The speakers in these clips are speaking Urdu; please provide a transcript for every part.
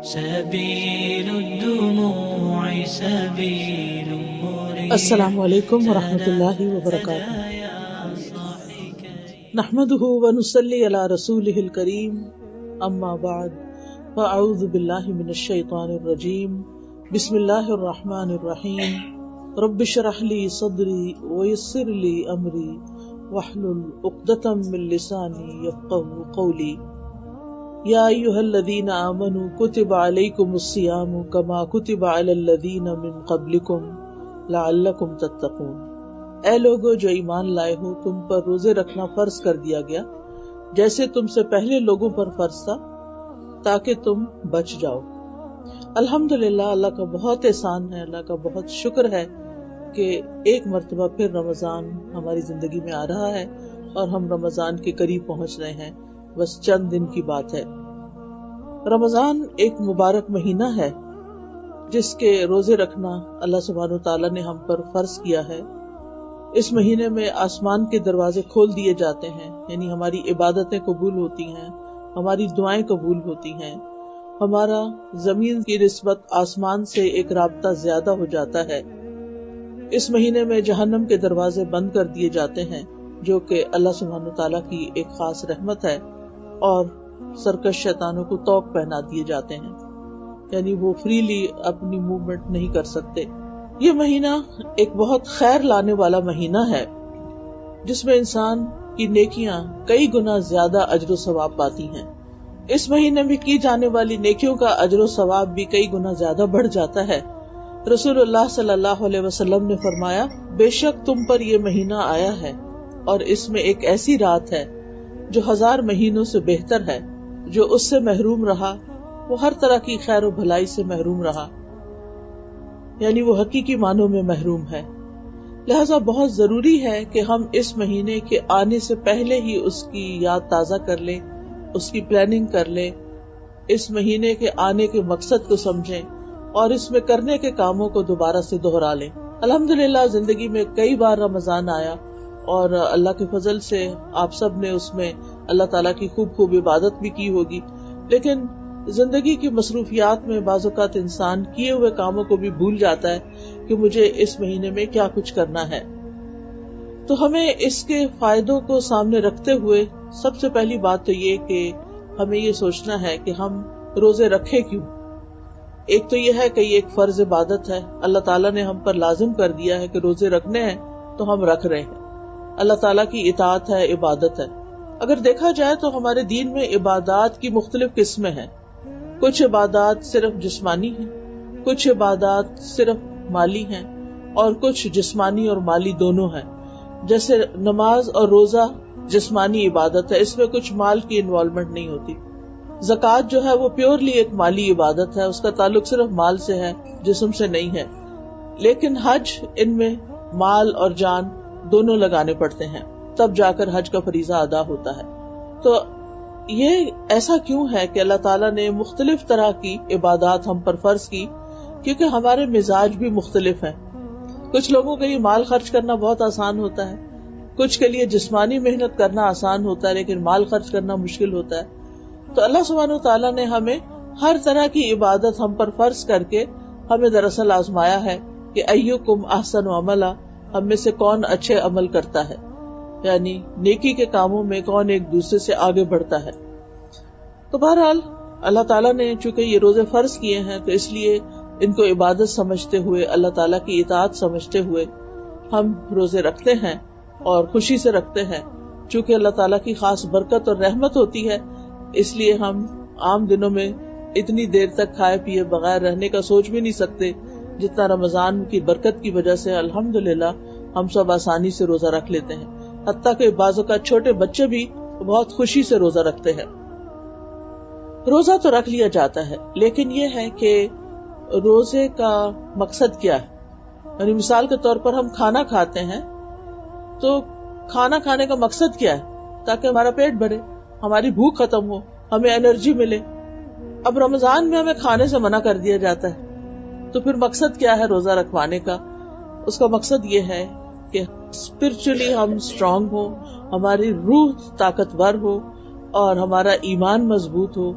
سبيل الدموع سبيل مريح. السلام علیکم ورحمۃ اللہ وبرکاتہ. نحمده ونصلي على رسوله الكريم. اما بعد فاعوذ باللہ من الشیطان الرجیم. بسم اللہ الرحمن الرحیم. رب اشرح لي صدری ويسر لي امری واحلل عقدۃ من لسانی یفقهوا قولی. یا ایھا الذین آمنوا کتب علیکم الصیام کما کتب علی الذین من قبلکم لعلکم تتقون. اے لوگو جو ایمان لائے ہو، تم پر روزے رکھنا فرض کر دیا گیا جیسے تم سے پہلے لوگوں پر فرض تھا تاکہ تم بچ جاؤ. الحمدللہ، اللہ کا بہت احسان ہے، اللہ کا بہت شکر ہے کہ ایک مرتبہ پھر رمضان ہماری زندگی میں آ رہا ہے اور ہم رمضان کے قریب پہنچ رہے ہیں. بس چند دن کی بات ہے. رمضان ایک مبارک مہینہ ہے جس کے روزے رکھنا اللہ سبحانہ وتعالیٰ نے ہم پر فرض کیا ہے. اس مہینے میں آسمان کے دروازے کھول دیے جاتے ہیں، یعنی ہماری عبادتیں قبول ہوتی ہیں، ہماری دعائیں قبول ہوتی ہیں، ہمارا زمین کی نسبت آسمان سے ایک رابطہ زیادہ ہو جاتا ہے. اس مہینے میں جہنم کے دروازے بند کر دیے جاتے ہیں جو کہ اللہ سبحانہ وتعالیٰ کی ایک خاص رحمت ہے، اور سرکش شیطانوں کو طوق پہنا دیے جاتے ہیں، یعنی وہ فریلی اپنی موومنٹ نہیں کر سکتے. یہ مہینہ ایک بہت خیر لانے والا مہینہ ہے جس میں انسان کی نیکیاں کئی گنا زیادہ اجر و ثواب پاتی ہیں. اس مہینے میں کی جانے والی نیکیوں کا اجر و ثواب بھی کئی گنا زیادہ بڑھ جاتا ہے. رسول اللہ صلی اللہ علیہ وسلم نے فرمایا، بے شک تم پر یہ مہینہ آیا ہے اور اس میں ایک ایسی رات ہے جو 1000 مہینوں سے بہتر ہے. جو اس سے محروم رہا وہ ہر طرح کی خیر و بھلائی سے محروم رہا، یعنی وہ حقیقی معنوں میں محروم ہے. لہذا بہت ضروری ہے کہ ہم اس مہینے کے آنے سے پہلے ہی اس کی یاد تازہ کر لیں، اس کی پلاننگ کر لیں، اس مہینے کے آنے کے مقصد کو سمجھیں اور اس میں کرنے کے کاموں کو دوبارہ سے دہرا لیں. الحمدللہ زندگی میں کئی بار رمضان آیا اور اللہ کے فضل سے آپ سب نے اس میں اللہ تعالیٰ کی خوب عبادت بھی کی ہوگی، لیکن زندگی کی مصروفیات میں بعض اوقات انسان کیے ہوئے کاموں کو بھی بھول جاتا ہے کہ مجھے اس مہینے میں کیا کچھ کرنا ہے. تو ہمیں اس کے فائدوں کو سامنے رکھتے ہوئے سب سے پہلی بات تو یہ کہ ہمیں یہ سوچنا ہے کہ ہم روزے رکھے کیوں. ایک تو یہ ہے کہ یہ ایک فرض عبادت ہے، اللہ تعالیٰ نے ہم پر لازم کر دیا ہے کہ روزے رکھنے ہیں تو ہم رکھ رہے ہیں. اللہ تعالیٰ کی اطاعت ہے، عبادت ہے. اگر دیکھا جائے تو ہمارے دین میں عبادات کی مختلف قسمیں ہیں. کچھ عبادات صرف جسمانی ہیں، کچھ عبادات صرف مالی ہیں، اور کچھ جسمانی اور مالی دونوں ہیں. جیسے نماز اور روزہ جسمانی عبادت ہے، اس میں کچھ مال کی انوالومنٹ نہیں ہوتی. زکوٰۃ جو ہے وہ پیورلی ایک مالی عبادت ہے، اس کا تعلق صرف مال سے ہے، جسم سے نہیں ہے. لیکن حج، ان میں مال اور جان دونوں لگانے پڑتے ہیں، تب جا کر حج کا فریضہ ادا ہوتا ہے. تو یہ ایسا کیوں ہے کہ اللہ تعالیٰ نے مختلف طرح کی عبادات ہم پر فرض کی؟ کیونکہ ہمارے مزاج بھی مختلف ہیں. کچھ لوگوں کے لیے مال خرچ کرنا بہت آسان ہوتا ہے، کچھ کے لیے جسمانی محنت کرنا آسان ہوتا ہے لیکن مال خرچ کرنا مشکل ہوتا ہے. تو اللہ سبحانہ وتعالیٰ نے ہمیں ہر طرح کی عبادت ہم پر فرض کر کے ہمیں دراصل آزمایا ہے کہ ایکم احسن عملا، ہم میں سے کون اچھے عمل کرتا ہے، یعنی نیکی کے کاموں میں کون ایک دوسرے سے آگے بڑھتا ہے. تو بہرحال اللہ تعالیٰ نے چونکہ یہ روزے فرض کیے ہیں تو اس لیے ان کو عبادت سمجھتے ہوئے، اللہ تعالیٰ کی اطاعت سمجھتے ہوئے ہم روزے رکھتے ہیں اور خوشی سے رکھتے ہیں. چونکہ اللہ تعالیٰ کی خاص برکت اور رحمت ہوتی ہے، اس لیے ہم عام دنوں میں اتنی دیر تک کھائے پیے بغیر رہنے کا سوچ بھی نہیں سکتے جتنا رمضان کی برکت کی وجہ سے الحمدللہ ہم سب آسانی سے روزہ رکھ لیتے ہیں. حتیٰ کہ بعض اوقات چھوٹے بچے بھی بہت خوشی سے روزہ رکھتے ہیں. روزہ تو رکھ لیا جاتا ہے، لیکن یہ ہے کہ روزے کا مقصد کیا ہے. یعنی مثال کے طور پر ہم کھانا کھاتے ہیں تو کھانا کھانے کا مقصد کیا ہے؟ تاکہ ہمارا پیٹ بھرے، ہماری بھوک ختم ہو، ہمیں انرجی ملے. اب رمضان میں ہمیں کھانے سے منع کر دیا جاتا ہے، تو پھر مقصد کیا ہے روزہ رکھوانے کا؟ اس کا مقصد یہ ہے کہ اسپرچولی ہم اسٹرانگ ہو، ہماری روح طاقتور ہو اور ہمارا ایمان مضبوط ہو،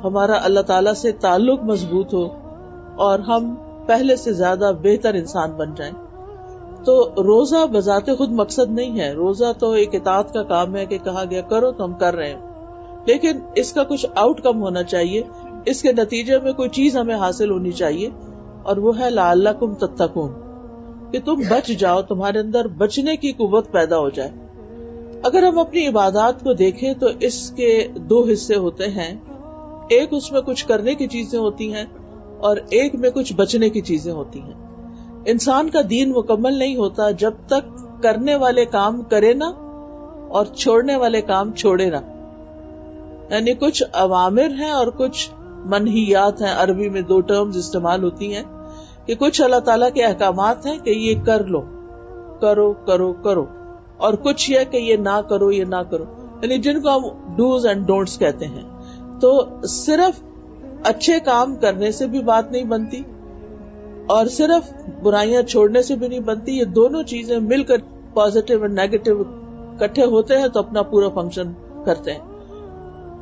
ہمارا اللہ تعالیٰ سے تعلق مضبوط ہو اور ہم پہلے سے زیادہ بہتر انسان بن جائیں. تو روزہ بذات خود مقصد نہیں ہے. روزہ تو ایک اطاعت کا کام ہے کہ کہا گیا کرو تو ہم کر رہے ہیں, لیکن اس کا کچھ آؤٹ کم ہونا چاہیے, اس کے نتیجے میں کوئی چیز ہمیں حاصل ہونی چاہیے, اور وہ ہے لعلکم تتقون, کہ تم بچ جاؤ, تمہارے اندر بچنے کی قوت پیدا ہو جائے. اگر ہم اپنی عبادات کو دیکھیں تو اس کے دو حصے ہوتے ہیں. ایک اس میں کچھ کرنے کی چیزیں ہوتی ہیں اور ایک میں کچھ بچنے کی چیزیں ہوتی ہیں. انسان کا دین مکمل نہیں ہوتا جب تک کرنے والے کام کرے نہ اور چھوڑنے والے کام چھوڑے نہ. یعنی کچھ اوامر ہیں اور کچھ منہیات ہیں. عربی میں دو ٹرمز استعمال ہوتی ہیں کہ کچھ اللہ تعالیٰ کے احکامات ہیں کہ یہ کر لو, کرو کرو کرو, اور کچھ یہ کہ یہ نہ کرو یہ نہ کرو, یعنی جن کو ہم ڈوز اینڈ ڈونٹس کہتے ہیں. تو صرف اچھے کام کرنے سے بھی بات نہیں بنتی اور صرف برائیاں چھوڑنے سے بھی نہیں بنتی. یہ دونوں چیزیں مل کر پازیٹیو اور نیگیٹو اکٹھے ہوتے ہیں تو اپنا پورا فنکشن کرتے ہیں.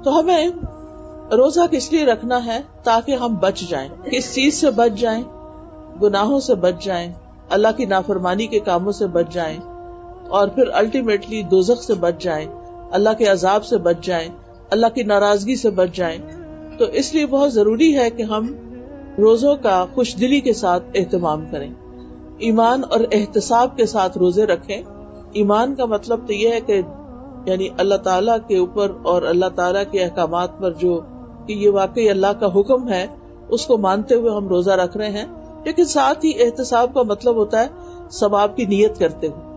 تو ہمیں روزہ کس لیے رکھنا ہے؟ تاکہ ہم بچ جائیں. کس چیز سے بچ جائیں؟ گناہوں سے بچ جائیں, اللہ کی نافرمانی کے کاموں سے بچ جائیں, اور پھر الٹیمیٹلی دوزخ سے بچ جائیں, اللہ کے عذاب سے بچ جائیں, اللہ کی ناراضگی سے بچ جائیں. تو اس لیے بہت ضروری ہے کہ ہم روزوں کا خوش دلی کے ساتھ اہتمام کریں, ایمان اور احتساب کے ساتھ روزے رکھیں. ایمان کا مطلب تو یہ ہے کہ یعنی اللہ تعالیٰ کے اوپر اور اللہ تعالیٰ کے احکامات پر جو کہ یہ واقعی اللہ کا حکم ہے اس کو مانتے ہوئے ہم روزہ رکھ رہے ہیں. لیکن ساتھ ہی احتساب کا مطلب ہوتا ہے ثواب کی نیت کرتے ہوئے,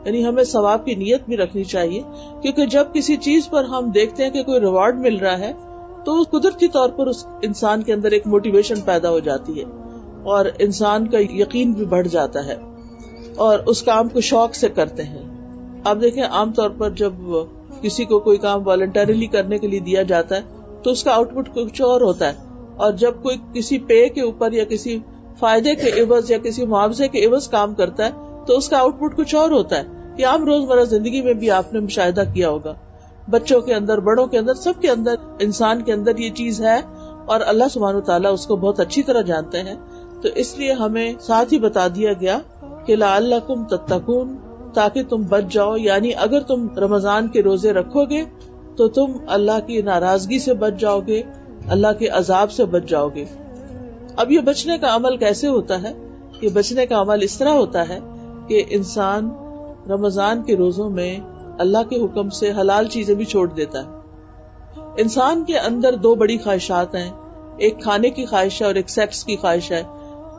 یعنی ہمیں ثواب کی نیت بھی رکھنی چاہیے, کیونکہ جب کسی چیز پر ہم دیکھتے ہیں کہ کوئی ریوارڈ مل رہا ہے تو قدرتی طور پر اس انسان کے اندر ایک موٹیویشن پیدا ہو جاتی ہے اور انسان کا یقین بھی بڑھ جاتا ہے اور اس کام کو شوق سے کرتے ہیں. آپ دیکھیں عام طور پر جب کسی کو کوئی کام والنٹریلی کرنے کے لیے دیا جاتا ہے تو اس کا آؤٹ پٹ کچھ اور ہوتا ہے, اور جب کوئی کسی پے کے اوپر یا کسی فائدے کے عوض یا کسی معاوضے کے عوض کام کرتا ہے تو اس کا آؤٹ پٹ کچھ اور ہوتا ہے. یہ عام روزمرہ زندگی میں بھی آپ نے مشاہدہ کیا ہوگا, بچوں کے اندر, بڑوں کے اندر, سب کے اندر, انسان کے اندر یہ چیز ہے اور اللہ سبحانہ وتعالیٰ اس کو بہت اچھی طرح جانتے ہیں. تو اس لیے ہمیں ساتھ ہی بتا دیا گیا کہ لعلکم تتقون, تاکہ تم بچ جاؤ. یعنی اگر تم رمضان کے روزے رکھو گے تو تم اللہ کی ناراضگی سے بچ جاؤ گے, اللہ کے عذاب سے بچ جاؤ گے. اب یہ بچنے کا عمل کیسے ہوتا ہے؟ یہ بچنے کا عمل اس طرح ہوتا ہے کہ انسان رمضان کے روزوں میں اللہ کے حکم سے حلال چیزیں بھی چھوڑ دیتا ہے. انسان کے اندر دو بڑی خواہشات ہیں, ایک کھانے کی خواہش ہے اور ایک سیکس کی خواہش ہے.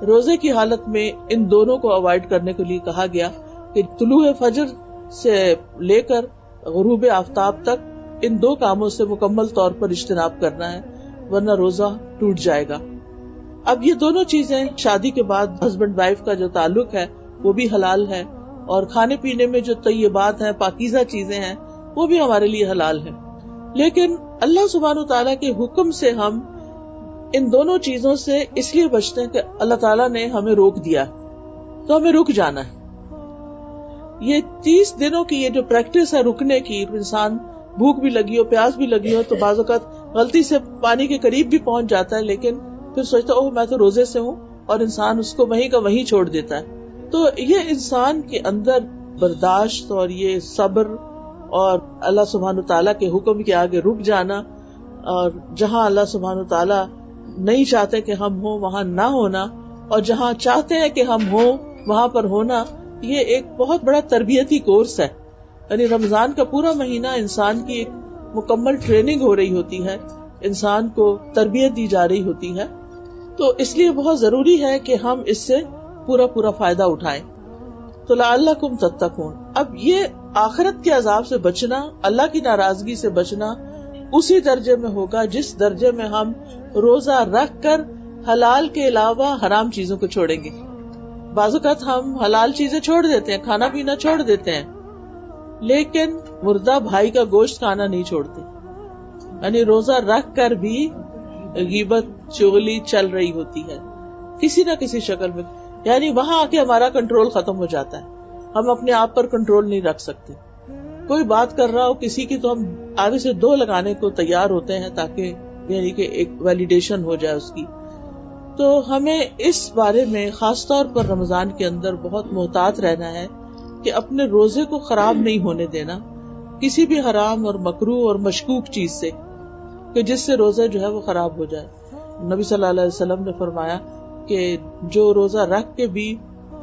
روزے کی حالت میں ان دونوں کو اوائڈ کرنے کے لیے کہا گیا کہ طلوع فجر سے لے کر غروب آفتاب تک ان دو کاموں سے مکمل طور پر اجتناب کرنا ہے, ورنہ روزہ ٹوٹ جائے گا. اب یہ دونوں چیزیں شادی کے بعد ہسبینڈ وائف کا جو تعلق ہے وہ بھی حلال ہے, اور کھانے پینے میں جو طیبات ہیں, پاکیزہ چیزیں ہیں, وہ بھی ہمارے لیے حلال ہیں. لیکن اللہ سبحانہ تعالیٰ کے حکم سے ہم ان دونوں چیزوں سے اس لیے بچتے ہیں کہ اللہ تعالیٰ نے ہمیں روک دیا, تو ہمیں رک جانا ہے. یہ 30 دنوں کی یہ جو پریکٹس ہے رکنے کی, انسان بھوک بھی لگی ہو, پیاس بھی لگی ہو, تو بعض اوقات غلطی سے پانی کے قریب بھی پہنچ جاتا ہے, لیکن پھر سوچتا اوہ میں تو روزے سے ہوں, اور انسان اس کو وہیں کا وہیں چھوڑ دیتا ہے. تو یہ انسان کے اندر برداشت اور یہ صبر اور اللہ سبحانہ تعالیٰ کے حکم کے آگے رک جانا, اور جہاں اللہ سبحانہ تعالیٰ نہیں چاہتے کہ ہم ہوں وہاں نہ ہونا, اور جہاں چاہتے ہیں کہ ہم ہوں وہاں پر ہونا, یہ ایک بہت بڑا تربیتی کورس ہے. یعنی رمضان کا پورا مہینہ انسان کی ایک مکمل ٹریننگ ہو رہی ہوتی ہے, انسان کو تربیت دی جا رہی ہوتی ہے. تو اس لیے بہت ضروری ہے کہ ہم اس سے پورا فائدہ اٹھائیں. تو لعلکم تتقون. اب یہ آخرت کے عذاب سے بچنا, اللہ کی ناراضگی سے بچنا اسی درجے میں ہوگا جس درجے میں ہم روزہ رکھ کر حلال کے علاوہ حرام چیزوں کو چھوڑیں گے. بعض اوقات ہم حلال چیزیں چھوڑ دیتے ہیں, کھانا پینا چھوڑ دیتے ہیں, لیکن مردہ بھائی کا گوشت کھانا نہیں چھوڑتے. یعنی روزہ رکھ کر بھی غیبت چغلی چل رہی ہوتی ہے کسی نہ کسی شکل میں. یعنی وہاں آ کے ہمارا کنٹرول ختم ہو جاتا ہے, ہم اپنے آپ پر کنٹرول نہیں رکھ سکتے. کوئی بات کر رہا ہو کسی کی تو ہم آگے سے 2 لگانے کو تیار ہوتے ہیں تاکہ یعنی کہ ایک ویلیڈیشن ہو جائے اس کی. تو ہمیں اس بارے میں خاص طور پر رمضان کے اندر بہت محتاط رہنا ہے کہ اپنے روزے کو خراب نہیں ہونے دینا کسی بھی حرام اور مکروہ اور مشکوک چیز سے کہ جس سے روزہ جو ہے وہ خراب ہو جائے. نبی صلی اللہ علیہ وسلم نے فرمایا کہ جو روزہ رکھ کے بھی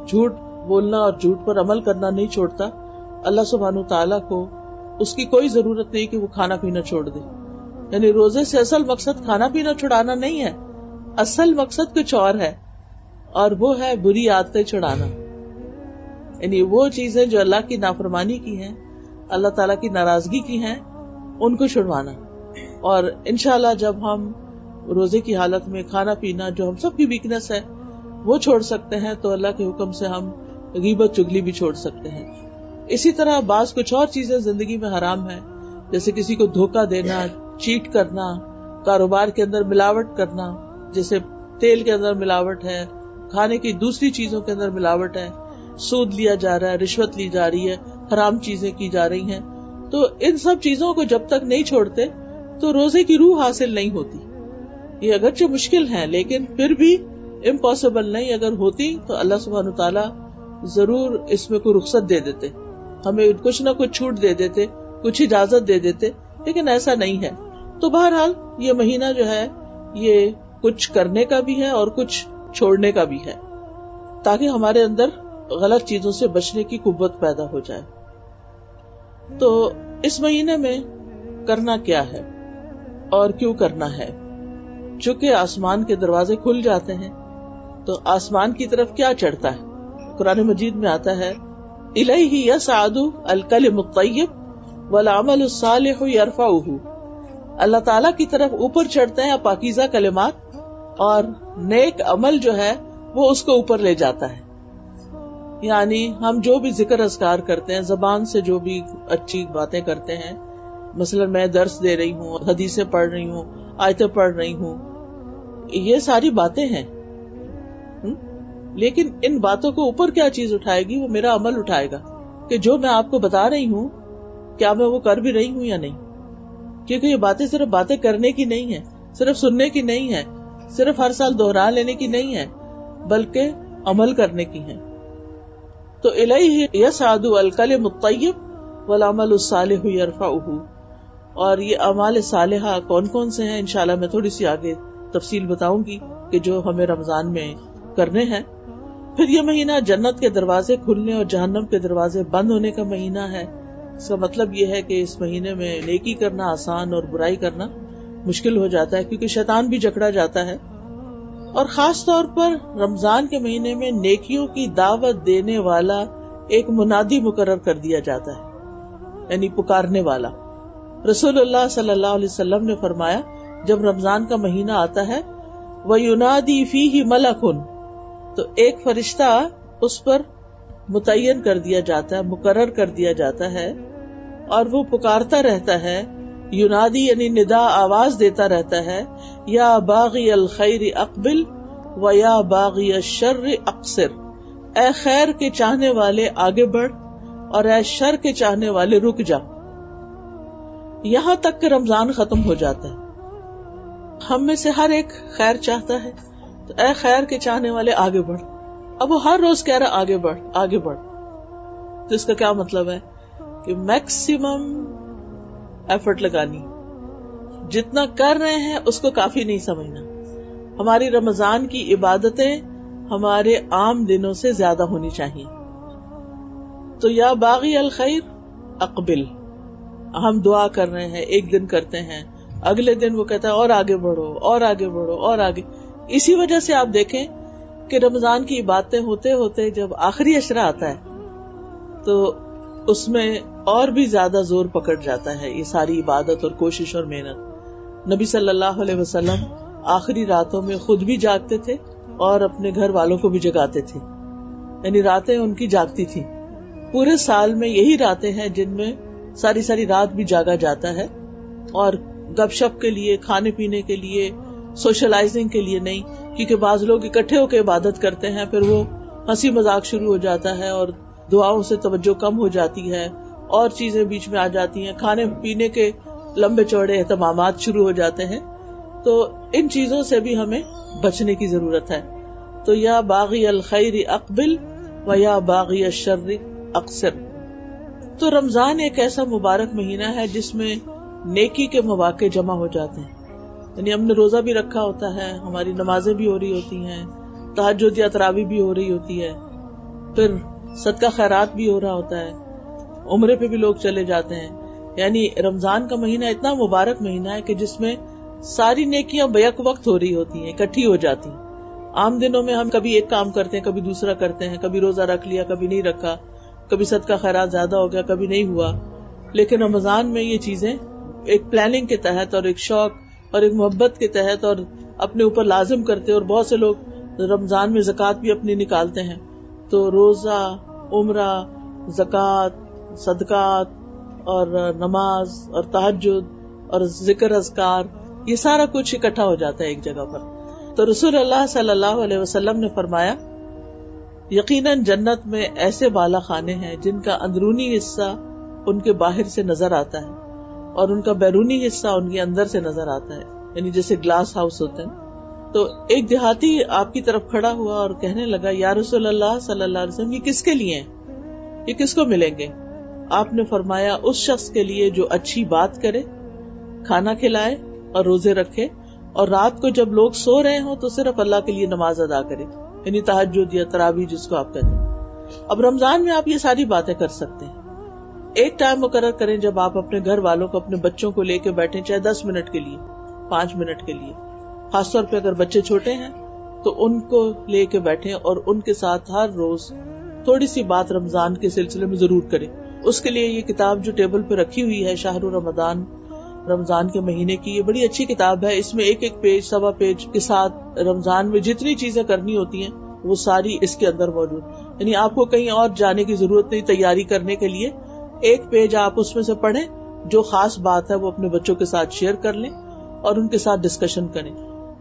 جھوٹ بولنا اور جھوٹ پر عمل کرنا نہیں چھوڑتا، اللہ سبحانہ تعالیٰ کو اس کی کوئی ضرورت نہیں کہ وہ کھانا پینا چھوڑ دے. یعنی روزے سے اصل مقصد کھانا پینا چھڑانا نہیں ہے، اصل مقصد کچھ اور ہے، اور وہ ہے بری عادتیں چھڑانا. یعنی وہ چیزیں جو اللہ کی نافرمانی کی ہیں، اللہ تعالیٰ کی ناراضگی کی ہیں، ان کو چھڑوانا. اور انشاءاللہ جب ہم روزے کی حالت میں کھانا پینا جو ہم سب کی ویکنس ہے وہ چھوڑ سکتے ہیں تو اللہ کے حکم سے ہم غیبت چگلی بھی چھوڑ سکتے ہیں. اسی طرح بعض کچھ اور چیزیں زندگی میں حرام ہیں، جیسے کسی کو دھوکہ دینا، چیٹ کرنا، کاروبار کے اندر ملاوٹ کرنا، جیسے تیل کے اندر ملاوٹ ہے، کھانے کی دوسری چیزوں کے اندر ملاوٹ ہے، سود لیا جا رہا ہے، رشوت لی جا رہی ہے، حرام چیزیں کی جا رہی ہیں. تو ان سب چیزوں کو جب تک نہیں چھوڑتے تو روزے کی روح حاصل نہیں ہوتی. یہ اگرچہ مشکل ہے لیکن پھر بھی امپاسبل نہیں. اگر ہوتی تو اللہ سبحانہ تعالیٰ ضرور اس میں کوئی رخصت دے دیتے، ہمیں کچھ نہ کچھ چھوٹ دے دیتے، کچھ اجازت دے دیتے، لیکن ایسا نہیں ہے. تو بہرحال یہ مہینہ جو ہے یہ کچھ کرنے کا بھی ہے اور کچھ چھوڑنے کا بھی ہے، تاکہ ہمارے اندر غلط چیزوں سے بچنے کی قوت پیدا ہو جائے. تو اس مہینے میں کرنا کیا ہے اور کیوں کرنا ہے؟ چونکہ آسمان کے دروازے کھل جاتے ہیں تو آسمان کی طرف کیا چڑھتا ہے؟ قرآن مجید میں آتا ہے الیہ یصعد الکلم الطیب والعمل الصالح یرفعہ. اللہ تعالیٰ کی طرف اوپر چڑھتے ہیں پاکیزہ کلمات، اور نیک عمل جو ہے وہ اس کو اوپر لے جاتا ہے. یعنی ہم جو بھی ذکر اذکار کرتے ہیں، زبان سے جو بھی اچھی باتیں کرتے ہیں، مثلا میں درس دے رہی ہوں، حدیثیں پڑھ رہی ہوں، آیتیں پڑھ رہی ہوں، یہ ساری باتیں ہیں، لیکن ان باتوں کو اوپر کیا چیز اٹھائے گی؟ وہ میرا عمل اٹھائے گا کہ جو میں آپ کو بتا رہی ہوں کیا میں وہ کر بھی رہی ہوں یا نہیں. کیونکہ یہ باتیں صرف باتیں کرنے کی نہیں ہے، صرف سننے کی نہیں ہے، صرف ہر سال دوہرا لینے کی نہیں ہے، بلکہ عمل کرنے کی ہیں. تو الیہ یصعد الکلم الطیب والعمل الصالح یرفعہ. اور یہ اعمال صالحہ کون کون سے ہیں انشاءاللہ میں تھوڑی سی آگے تفصیل بتاؤں گی کہ جو ہمیں رمضان میں کرنے ہیں. پھر یہ مہینہ جنت کے دروازے کھلنے اور جہنم کے دروازے بند ہونے کا مہینہ ہے. اس کا مطلب یہ ہے کہ اس مہینے میں نیکی کرنا آسان اور برائی کرنا مشکل ہو جاتا ہے، کیونکہ شیطان بھی جکڑا جاتا ہے. اور خاص طور پر رمضان کے مہینے میں نیکیوں کی دعوت دینے والا ایک منادی مقرر کر دیا جاتا ہے، یعنی پکارنے والا. رسول اللہ صلی اللہ علیہ وسلم نے فرمایا جب رمضان کا مہینہ آتا ہے وَيُنَادِي فِيهِ مَلَكٌ، تو ایک فرشتہ اس پر متعین کر دیا جاتا ہے، مقرر کر دیا جاتا ہے، اور وہ پکارتا رہتا ہے. ینادی یعنی ندا، آواز دیتا رہتا ہے، یا باغی الخیر اقبل و یا باغی الشر اقصر. اے خیر کے چاہنے والے آگے بڑھ اور اے شر کے چاہنے والے رک جا. یہاں تک کہ رمضان ختم ہو جاتا ہے. ہم میں سے ہر ایک خیر چاہتا ہے، تو اے خیر کے چاہنے والے آگے بڑھ. اب وہ ہر روز کہہ رہا آگے بڑھ آگے بڑھ. تو اس کا کیا مطلب ہے کہ میکسیمم ایفرٹ لگانی، جتنا کر رہے ہیں اس کو کافی نہیں سمجھنا. ہماری رمضان کی عبادتیں ہمارے عام دنوں سے زیادہ ہونی چاہیے. تو یا باغی الخیر اقبل، ہم دعا کر رہے ہیں، ایک دن کرتے ہیں، اگلے دن وہ کہتا ہے اور آگے بڑھو اور آگے بڑھو اور آگے. اسی وجہ سے آپ دیکھیں کہ رمضان کی عبادتیں ہوتے ہوتے جب آخری عشرہ آتا ہے تو اس میں اور بھی زیادہ زور پکڑ جاتا ہے یہ ساری عبادت اور کوشش اور محنت. نبی صلی اللہ علیہ وسلم آخری راتوں میں خود بھی جاگتے تھے اور اپنے گھر والوں کو بھی جگاتے تھے، یعنی راتیں ان کی جاگتی تھی. پورے سال میں یہی راتیں ہیں جن میں ساری ساری رات بھی جاگا جاتا ہے، اور گپ شپ کے لیے، کھانے پینے کے لیے، سوشلائزنگ کے لیے نہیں. کیونکہ بعض لوگ اکٹھے ہو کے عبادت کرتے ہیں، پھر وہ ہنسی مذاق شروع ہو جاتا ہے اور دعاؤں سے توجہ کم ہو جاتی ہے، اور چیزیں بیچ میں آ جاتی ہیں، کھانے پینے کے لمبے چوڑے اہتمامات شروع ہو جاتے ہیں. تو ان چیزوں سے بھی ہمیں بچنے کی ضرورت ہے. تو یا باغی الخیر اقبل و یا باغی الشر اقصر. تو رمضان ایک ایسا مبارک مہینہ ہے جس میں نیکی کے مواقع جمع ہو جاتے ہیں. یعنی ہم نے روزہ بھی رکھا ہوتا ہے, ہماری نمازیں بھی ہو رہی ہوتی ہیں, تہجد یا تراویح بھی ہو رہی ہوتی ہے, پھر صدقہ خیرات بھی ہو رہا ہوتا ہے, عمرے پہ بھی لوگ چلے جاتے ہیں. یعنی رمضان کا مہینہ اتنا مبارک مہینہ ہے کہ جس میں ساری نیکیاں بیک وقت ہو رہی ہوتی ہیں, اکٹھی ہو جاتی ہیں. عام دنوں میں ہم کبھی ایک کام کرتے ہیں, کبھی دوسرا کرتے ہیں, کبھی روزہ رکھ لیا, کبھی نہیں رکھا, کبھی صدقہ خیرات زیادہ ہو گیا, کبھی نہیں ہوا. لیکن رمضان میں یہ چیزیں ایک پلاننگ کے تحت اور ایک شوق اور ایک محبت کے تحت اور اپنے اوپر لازم کرتے ہیں. اور بہت سے لوگ رمضان میں زکوٰۃ بھی اپنی نکالتے ہیں. تو روزہ, عمرہ, زکوٰۃ, صدقات اور نماز اور تہجد اور ذکر اذکار, یہ سارا کچھ اکٹھا ہو جاتا ہے ایک جگہ پر. تو رسول اللہ صلی اللہ علیہ وسلم نے فرمایا, یقیناً جنت میں ایسے بالا خانے ہیں جن کا اندرونی حصہ ان کے باہر سے نظر آتا ہے اور ان کا بیرونی حصہ ان کے اندر سے نظر آتا ہے, یعنی جیسے گلاس ہاؤس ہوتے ہیں. تو ایک دیہاتی آپ کی طرف کھڑا ہوا اور کہنے لگا, یا رسول اللہ صلی اللہ علیہ وسلم, یہ کس کے لیے ہیں, یہ کس کو ملیں گے؟ آپ نے فرمایا, اس شخص کے لیے جو اچھی بات کرے, کھانا کھلائے اور روزے رکھے, اور رات کو جب لوگ سو رہے ہوں تو صرف اللہ کے لیے نماز ادا کرے, یعنی تہجد یا تراویح جس کو آپ کہتے ہیں. اب رمضان میں آپ یہ ساری باتیں کر سکتے ہیں. ایک ٹائم مقرر کریں جب آپ اپنے گھر والوں کو, اپنے بچوں کو لے کے بیٹھیں, چاہے 10 منٹ کے لیے, 5 منٹ کے لیے. خاص طور پہ اگر بچے چھوٹے ہیں تو ان کو لے کے بیٹھیں اور ان کے ساتھ ہر روز تھوڑی سی بات رمضان کے سلسلے میں ضرور کریں. اس کے لیے یہ کتاب جو ٹیبل پہ رکھی ہوئی ہے, شہر رمضان, رمضان کے مہینے کی, یہ بڑی اچھی کتاب ہے. اس میں ایک ایک پیج, سوا پیج کے ساتھ رمضان میں جتنی چیزیں کرنی ہوتی ہیں وہ ساری اس کے اندر موجود. یعنی آپ کو کہیں اور جانے کی ضرورت نہیں تیاری کرنے کے لیے. ایک پیج آپ اس میں سے پڑھیں, جو خاص بات ہے وہ اپنے بچوں کے ساتھ شیئر کر لیں اور ان کے ساتھ ڈسکشن کریں.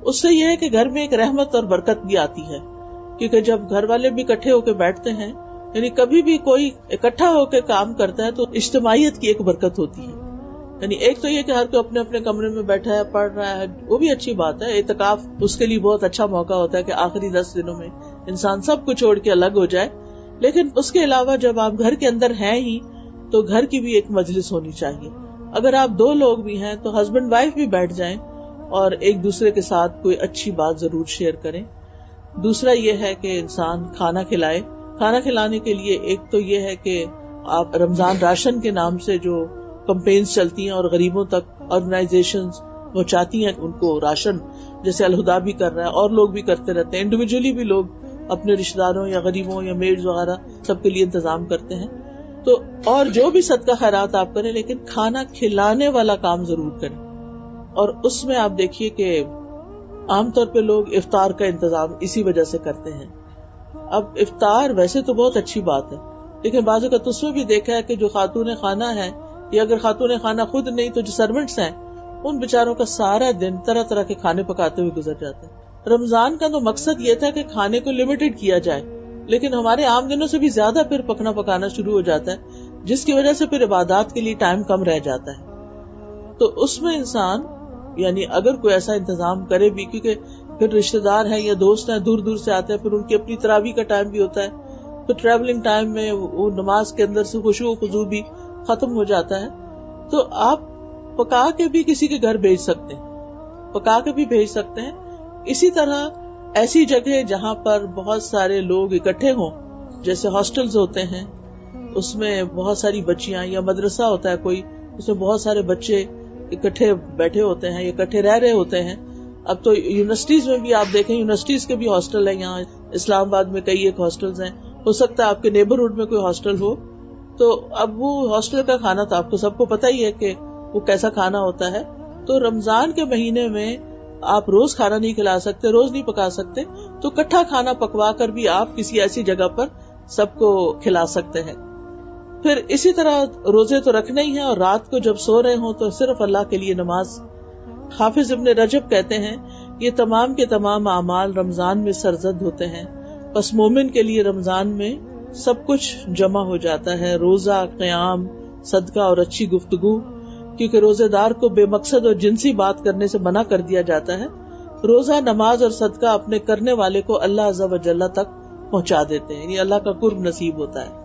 اس سے یہ ہے کہ گھر میں ایک رحمت اور برکت بھی آتی ہے, کیونکہ جب گھر والے بھی اکٹھے ہو کے بیٹھتے ہیں, یعنی کبھی بھی کوئی اکٹھا ہو کے کام کرتا ہے تو اجتماعیت کی ایک برکت ہوتی ہے. یعنی ایک تو یہ کہ ہر کوئی اپنے اپنے کمرے میں بیٹھا ہے, پڑھ رہا ہے, وہ بھی اچھی بات ہے. اعتکاف اس کے لیے بہت اچھا موقع ہوتا ہے کہ آخری 10 دنوں میں انسان سب کو چھوڑ کے الگ ہو جائے. لیکن اس کے علاوہ جب آپ گھر کے اندر ہیں ہی تو گھر کی بھی ایک مجلس ہونی چاہیے. اگر آپ 2 لوگ بھی ہیں تو ہسبینڈ وائف بھی بیٹھ جائیں اور ایک دوسرے کے ساتھ کوئی اچھی بات ضرور شیئر کریں. دوسرا یہ ہے کہ انسان کھانا کھلائے. کھانا کھلانے کے لیے ایک تو یہ ہے کہ آپ رمضان راشن کے نام سے جو کمپینز چلتی ہیں اور غریبوں تک آرگنائزیشنز پہنچاتی ہیں ان کو راشن, جیسے الہدا بھی کر رہا ہے اور لوگ بھی کرتے رہتے ہیں, انڈیویجولی بھی لوگ اپنے رشتہ داروں یا غریبوں یا میڈز وغیرہ سب کے لیے انتظام کرتے ہیں. تو اور جو بھی صدقہ خیرات آپ کریں, لیکن کھانا کھلانے والا کام ضرور کریں. اور اس میں آپ دیکھیے کہ عام طور پہ لوگ افطار کا انتظام اسی وجہ سے کرتے ہیں. اب افطار ویسے تو بہت اچھی بات ہے, لیکن بعض اوقات اس میں بھی دیکھا ہے کہ جو خاتون خانہ ہے, یا اگر خاتون خانہ خود نہیں تو جو سرونٹس ہیں, ان بیچاروں کا سارا دن طرح طرح کے کھانے پکاتے ہوئے گزر جاتا ہے. رمضان کا تو مقصد یہ تھا کہ کھانے کو لمیٹڈ کیا جائے, لیکن ہمارے عام دنوں سے بھی زیادہ پھر پکنا پکانا شروع ہو جاتا ہے, جس کی وجہ سے پھر عبادات کے لیے ٹائم کم رہ جاتا ہے. تو اس میں انسان یعنی اگر کوئی ایسا انتظام کرے بھی, کیونکہ پھر رشتہ دار ہیں یا دوست ہیں دور دور سے آتے ہیں, پھر ان کی اپنی تراویح کا ٹائم بھی ہوتا ہے, پھر ٹریولنگ ٹائم میں وہ نماز کے اندر سے خشوع و خضوع بھی ختم ہو جاتا ہے. تو آپ پکا کے بھی کسی کے گھر بھیج سکتے ہیں, پکا کے بھی بھیج سکتے ہیں. اسی طرح ایسی جگہ جہاں پر بہت سارے لوگ اکٹھے ہوں, جیسے ہاسٹلز ہوتے ہیں, اس میں بہت ساری بچیاں, یا مدرسہ ہوتا ہے کوئی, اس میں بہت سارے بچے اکٹھے بیٹھے ہوتے ہیں, اکٹھے رہ رہے ہوتے ہیں. اب تو یونیورسٹیز میں بھی آپ دیکھیں, یونیورسٹیز کے بھی ہاسٹل ہیں, یہاں اسلام آباد میں کئی ایک ہاسٹلز ہیں, ہو سکتا ہے آپ کے نیبرہڈ میں کوئی ہاسٹل ہو. تو اب وہ ہاسٹل کا کھانا تو آپ کو سب کو پتہ ہی ہے کہ وہ کیسا کھانا ہوتا ہے. تو رمضان کے مہینے میں آپ روز کھانا نہیں کھلا سکتے, روز نہیں پکا سکتے, تو کٹھا کھانا پکوا کر بھی آپ کسی ایسی جگہ پر سب کو کھلا سکتے ہیں. پھر اسی طرح روزے تو رکھنے ہی ہیں, اور رات کو جب سو رہے ہوں تو صرف اللہ کے لیے نماز. حافظ ابن رجب کہتے ہیں, یہ تمام کے تمام اعمال رمضان میں سرزد ہوتے ہیں, بس مومن کے لیے رمضان میں سب کچھ جمع ہو جاتا ہے, روزہ, قیام, صدقہ اور اچھی گفتگو. کیونکہ روزے دار کو بے مقصد اور جنسی بات کرنے سے منع کر دیا جاتا ہے. روزہ، نماز اور صدقہ اپنے کرنے والے کو اللہ عز و جل تک پہنچا دیتے ہیں، یعنی اللہ کا قرب نصیب ہوتا ہے.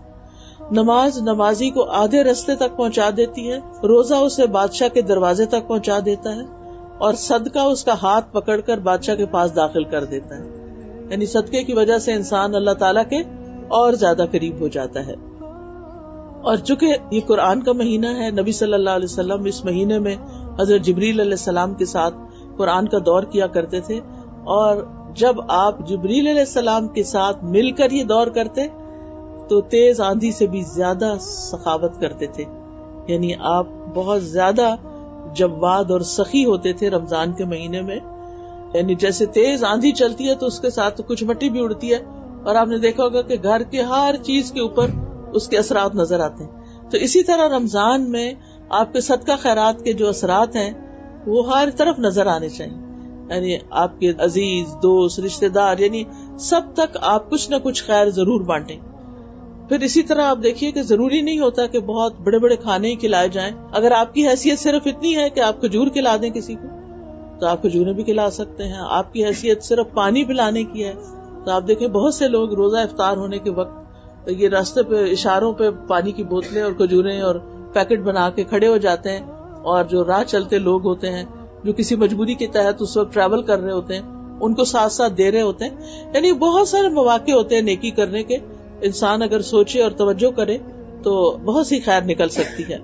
نماز نمازی کو آدھے رستے تک پہنچا دیتی ہے، روزہ اسے بادشاہ کے دروازے تک پہنچا دیتا ہے، اور صدقہ اس کا ہاتھ پکڑ کر بادشاہ کے پاس داخل کر دیتا ہے. یعنی صدقے کی وجہ سے انسان اللہ تعالیٰ کے اور زیادہ قریب ہو جاتا ہے. اور چونکہ یہ قرآن کا مہینہ ہے، نبی صلی اللہ علیہ وسلم اس مہینے میں حضرت جبریل علیہ السلام کے ساتھ قرآن کا دور کیا کرتے تھے، اور جب آپ جبریل علیہ السلام کے ساتھ مل کر یہ دور کرتے تو تیز آندھی سے بھی زیادہ سخاوت کرتے تھے. یعنی آپ بہت زیادہ جواد اور سخی ہوتے تھے رمضان کے مہینے میں. یعنی جیسے تیز آندھی چلتی ہے تو اس کے ساتھ کچھ مٹی بھی اڑتی ہے، اور آپ نے دیکھا ہوگا کہ گھر کے ہر چیز کے اوپر اس کے اثرات نظر آتے ہیں. تو اسی طرح رمضان میں آپ کے صدقہ خیرات کے جو اثرات ہیں وہ ہر طرف نظر آنے چاہیے. یعنی آپ کے عزیز، دوست، رشتہ دار، یعنی سب تک آپ کچھ نہ کچھ خیر ضرور بانٹیں. پھر اسی طرح آپ دیکھیے کہ ضروری نہیں ہوتا کہ بہت بڑے بڑے کھانے ہی کھلائے جائیں. اگر آپ کی حیثیت صرف اتنی ہے کہ آپ کھجور کھلا دیں کسی کو تو آپ کھجوریں بھی کھلا سکتے ہیں. آپ کی حیثیت صرف پانی پلانے کی ہے تو آپ دیکھیں بہت سے لوگ روزہ افطار ہونے کے وقت یہ راستے پہ اشاروں پہ پانی کی بوتلیں اور کھجوریں اور پیکٹ بنا کے کھڑے ہو جاتے ہیں، اور جو راہ چلتے لوگ ہوتے ہیں جو کسی مجبوری کے تحت اس وقت ٹریول کر رہے ہوتے ہیں ان کو ساتھ ساتھ دے رہے ہوتے ہیں. یعنی بہت سارے مواقع ہوتے ہیں نیکی کرنے کے. انسان اگر سوچے اور توجہ کرے تو بہت سی خیر نکل سکتی ہے.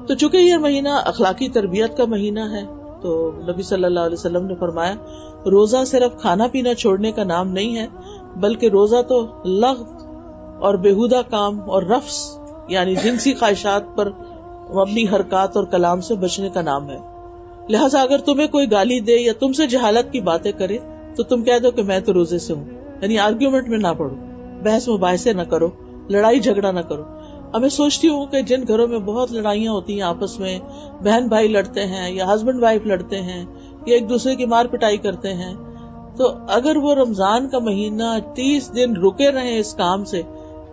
تو چونکہ یہ مہینہ اخلاقی تربیت کا مہینہ ہے تو نبی صلی اللہ علیہ وسلم نے فرمایا روزہ صرف کھانا پینا چھوڑنے کا نام نہیں ہے، بلکہ روزہ تو لغو اور بیہودہ کام اور رفث یعنی جنسی خواہشات پر مبنی حرکات اور کلام سے بچنے کا نام ہے. لہٰذا اگر تمہیں کوئی گالی دے یا تم سے جہالت کی باتیں کرے تو تم کہہ دو کہ میں تو روزے سے ہوں. یعنی آرگیومنٹ میں نہ پڑو، بحث مباحثے نہ کرو، لڑائی جھگڑا نہ کرو. اب میں سوچتی ہوں کہ جن گھروں میں بہت لڑائیاں ہوتی ہیں آپس میں، بہن بھائی لڑتے ہیں یا ہسبینڈ وائف لڑتے ہیں یا ایک دوسرے کی مار پٹائی کرتے ہیں، تو اگر وہ رمضان کا مہینہ 30 دن رکے رہے اس کام سے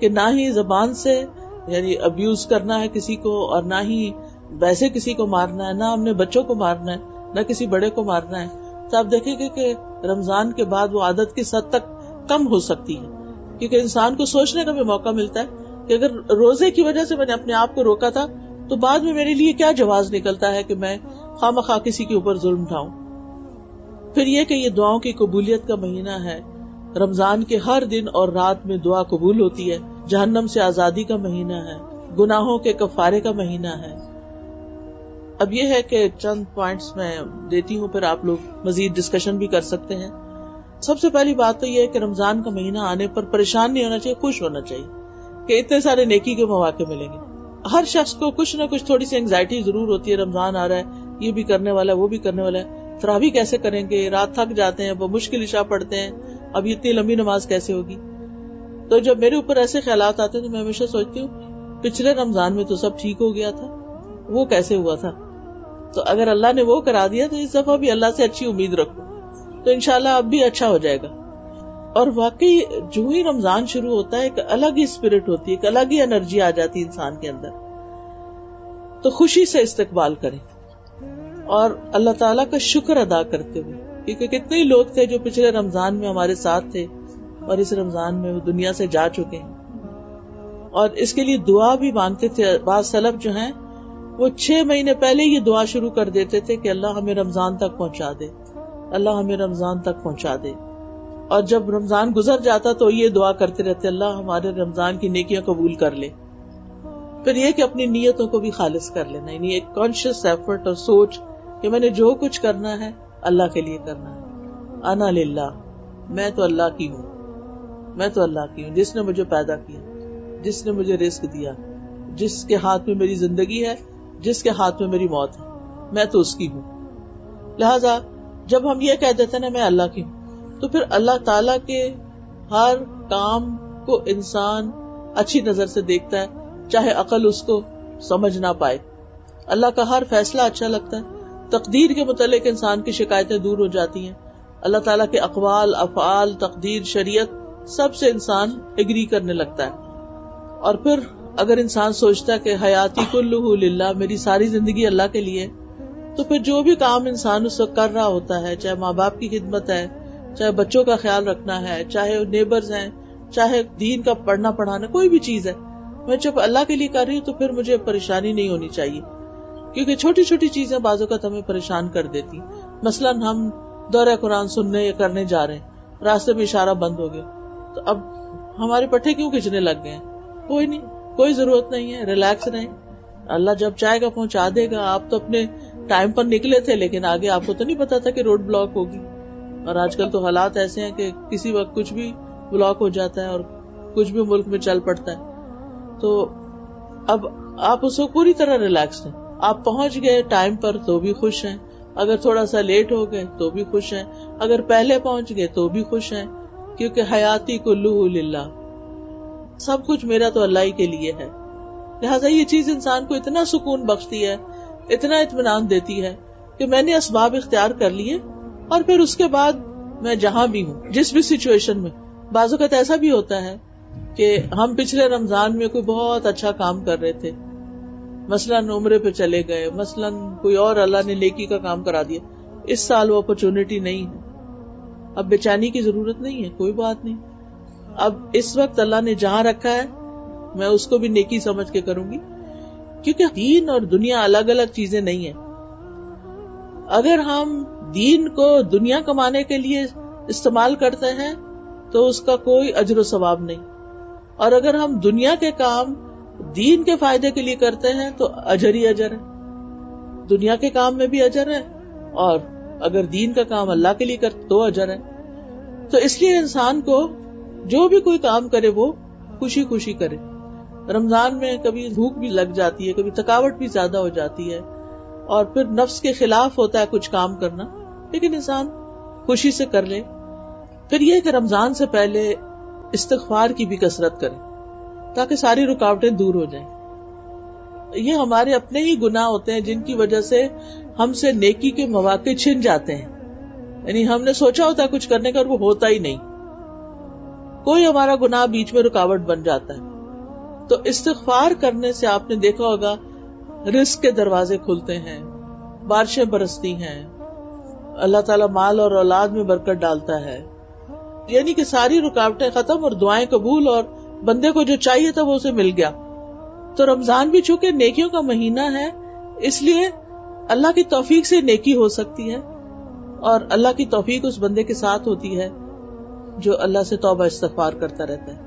کہ نہ ہی زبان سے یعنی ابیوز کرنا ہے کسی کو، اور نہ ہی ویسے کسی کو مارنا ہے، نہ ہم نے بچوں کو مارنا ہے، نہ کسی بڑے کو مارنا ہے، تو آپ دیکھیں گے کہ رمضان کے بعد وہ عادت کس حد تک کم ہو سکتی ہے. کیونکہ انسان کو سوچنے کا بھی موقع ملتا ہے کہ اگر روزے کی وجہ سے میں نے اپنے آپ کو روکا تھا تو بعد میں میرے لیے کیا جواز نکلتا ہے کہ میں خواہ کسی کے اوپر ظلم اٹھاؤں. پھر یہ کہ یہ دعاؤں کی قبولیت کا مہینہ ہے. رمضان کے ہر دن اور رات میں دعا قبول ہوتی ہے. جہنم سے آزادی کا مہینہ ہے، گناہوں کے کفارے کا مہینہ ہے. اب یہ ہے کہ چند پوائنٹس میں دیتی ہوں، پھر آپ لوگ مزید ڈسکشن بھی کر سکتے ہیں. سب سے پہلی بات تو یہ ہے کہ رمضان کا مہینہ آنے پر پریشان نہیں ہونا چاہیے، خوش ہونا چاہیے کہ اتنے سارے نیکی کے مواقع ملیں گے. ہر شخص کو کچھ نہ کچھ تھوڑی سی انگزائٹی ضرور ہوتی ہے، رمضان آ رہا ہے، یہ بھی کرنے والا ہے، وہ بھی کرنے والا ہے، تراویح کیسے کریں گے، رات تھک جاتے ہیں، وہ مشکل عشاء پڑھتے ہیں، اب یہ اتنی لمبی نماز کیسے ہوگی. تو جب میرے اوپر ایسے خیالات آتے ہیں تو میں ہمیشہ سوچتی ہوں پچھلے رمضان میں تو سب ٹھیک ہو گیا تھا، وہ کیسے ہوا تھا. تو اگر اللہ نے وہ کرا دیا تو اس دفعہ بھی اللہ سے اچھی امید رکھو تو انشاءاللہ اب بھی اچھا ہو جائے گا. اور واقعی جو ہی رمضان شروع ہوتا ہے ایک الگ ہی اسپرٹ ہوتی ہے، ایک الگ ہی انرجی آ جاتی ہے انسان کے اندر. تو خوشی سے استقبال کریں اور اللہ تعالیٰ کا شکر ادا کرتے ہوئے، کیونکہ کتنے ہی لوگ تھے جو پچھلے رمضان میں ہمارے ساتھ تھے اور اس رمضان میں وہ دنیا سے جا چکے ہیں، اور اس کے لیے دعا بھی مانگتے تھے. بعض سلف جو ہیں وہ 6 مہینے پہلے یہ دعا شروع کر دیتے تھے کہ اللہ ہمیں رمضان تک پہنچا دے، اللہ ہمیں رمضان تک پہنچا دے. اور جب رمضان گزر جاتا تو یہ دعا کرتے رہتے اللہ ہمارے رمضان کی نیکیاں قبول کر لے. پھر یہ کہ اپنی نیتوں کو بھی خالص کر لینا، یعنی ایک کانشیس ایفرٹ اور سوچ کہ میں نے جو کچھ کرنا ہے اللہ کے لیے کرنا ہے. انا للہ، میں تو اللہ کی ہوں، میں تو اللہ کی ہوں، جس نے مجھے پیدا کیا، جس نے مجھے رزق دیا، جس کے ہاتھ میں میری زندگی ہے، جس کے ہاتھ میں میری موت ہے، میں تو اس کی ہوں. لہذا جب ہم یہ کہہ دیتے ہیں نا میں اللہ کی ہوں، تو پھر اللہ تعالیٰ کے ہر کام کو انسان اچھی نظر سے دیکھتا ہے، چاہے عقل اس کو سمجھ نہ پائے. اللہ کا ہر فیصلہ اچھا لگتا ہے. تقدیر کے متعلق انسان کی شکایتیں دور ہو جاتی ہیں. اللہ تعالیٰ کے اقوال، افعال، تقدیر، شریعت سب سے انسان ایگری کرنے لگتا ہے. اور پھر اگر انسان سوچتا کہ حیاتی کلہ للہ، میری ساری زندگی اللہ کے لیے، تو پھر جو بھی کام انسان اس وقت کر رہا ہوتا ہے، چاہے ماں باپ کی خدمت ہے، چاہے بچوں کا خیال رکھنا ہے، چاہے نیبرز ہیں، چاہے دین کا پڑھنا پڑھانا، کوئی بھی چیز ہے، میں جب اللہ کے لیے کر رہی ہوں تو پھر مجھے پریشانی نہیں ہونی چاہیے، کیونکہ چھوٹی چھوٹی چیزیں بعض اوقات ہمیں پریشان کر دیتی. مثلاً ہم دورہ قرآن سننے یا کرنے جا رہے ہیں، راستے میں اشارہ بند ہو گیا، تو اب ہمارے پٹھے کیوں کھچنے لگ گئے ہیں؟ کوئی نہیں، کوئی ضرورت نہیں ہے، ریلیکس رہیں، اللہ جب چاہے گا پہنچا دے گا. آپ تو اپنے ٹائم پر نکلے تھے، لیکن آگے آپ کو تو نہیں پتا تھا کہ روڈ بلاک ہوگی، اور آج کل تو حالات ایسے ہیں کہ کسی وقت کچھ بھی بلاک ہو جاتا ہے اور کچھ بھی ملک میں چل پڑتا ہے. تو اب آپ اس کو پوری طرح ریلیکس ہیں. آپ پہنچ گئے ٹائم پر تو بھی خوش ہیں، اگر تھوڑا سا لیٹ ہو گئے تو بھی خوش ہیں، اگر پہلے پہنچ گئے تو بھی خوش ہیں، کیونکہ حیاتی کلہ للہ، سب کچھ میرا تو اللہ ہی کے لیے ہے. لہٰذا یہ چیز انسان کو اتنا سکون بخشتی ہے، اتنا اطمینان دیتی ہے کہ میں نے اسباب اختیار کر لیے، اور پھر اس کے بعد میں جہاں بھی ہوں، جس بھی سچویشن میں. بعض اوقات ایسا بھی ہوتا ہے کہ ہم پچھلے رمضان میں کوئی بہت اچھا کام کر رہے تھے، مثلاً عمرے پہ چلے گئے، مثلاً کوئی اور اللہ نے نیکی کا کام کرا دیا، اس سال وہ اپرچونٹی نہیں ہے، اب بے چینی کی ضرورت نہیں ہے، کوئی بات نہیں، اب اس وقت اللہ نے جہاں رکھا ہے میں اس کو بھی نیکی سمجھ کے کروں گی، کیونکہ دین اور دنیا الگ الگ چیزیں نہیں ہیں. اگر ہم دین کو دنیا کمانے کے لیے استعمال کرتے ہیں تو اس کا کوئی اجر و ثواب نہیں، اور اگر ہم دنیا کے کام دین کے فائدے کے لیے کرتے ہیں تو اجر ہی اجر ہے. دنیا کے کام میں بھی اجر ہے، اور اگر دین کا کام اللہ کے لیے کرتے تو اجر ہے. تو اس لیے انسان کو جو بھی کوئی کام کرے وہ خوشی خوشی کرے. رمضان میں کبھی بھوک بھی لگ جاتی ہے، کبھی تھکاوٹ بھی زیادہ ہو جاتی ہے، اور پھر نفس کے خلاف ہوتا ہے کچھ کام کرنا، لیکن انسان خوشی سے کر لے. پھر یہ کہ رمضان سے پہلے استغفار کی بھی کثرت کرے تاکہ ساری رکاوٹیں دور ہو جائیں. یہ ہمارے اپنے ہی گناہ ہوتے ہیں جن کی وجہ سے ہم سے نیکی کے مواقع چھن جاتے ہیں. یعنی ہم نے سوچا ہوتا ہے کچھ کرنے کا اور وہ ہوتا ہی نہیں، کوئی ہمارا گناہ بیچ میں رکاوٹ بن جاتا ہے. تو استغفار کرنے سے آپ نے دیکھا ہوگا رزق کے دروازے کھلتے ہیں، بارشیں برستی ہیں، اللہ تعالیٰ مال اور اولاد میں برکت ڈالتا ہے، یعنی کہ ساری رکاوٹیں ختم اور دعائیں قبول، اور بندے کو جو چاہیے تھا وہ اسے مل گیا. تو رمضان بھی چونکہ نیکیوں کا مہینہ ہے، اس لیے اللہ کی توفیق سے نیکی ہو سکتی ہے، اور اللہ کی توفیق اس بندے کے ساتھ ہوتی ہے جو اللہ سے توبہ استغفار کرتا رہتا ہے.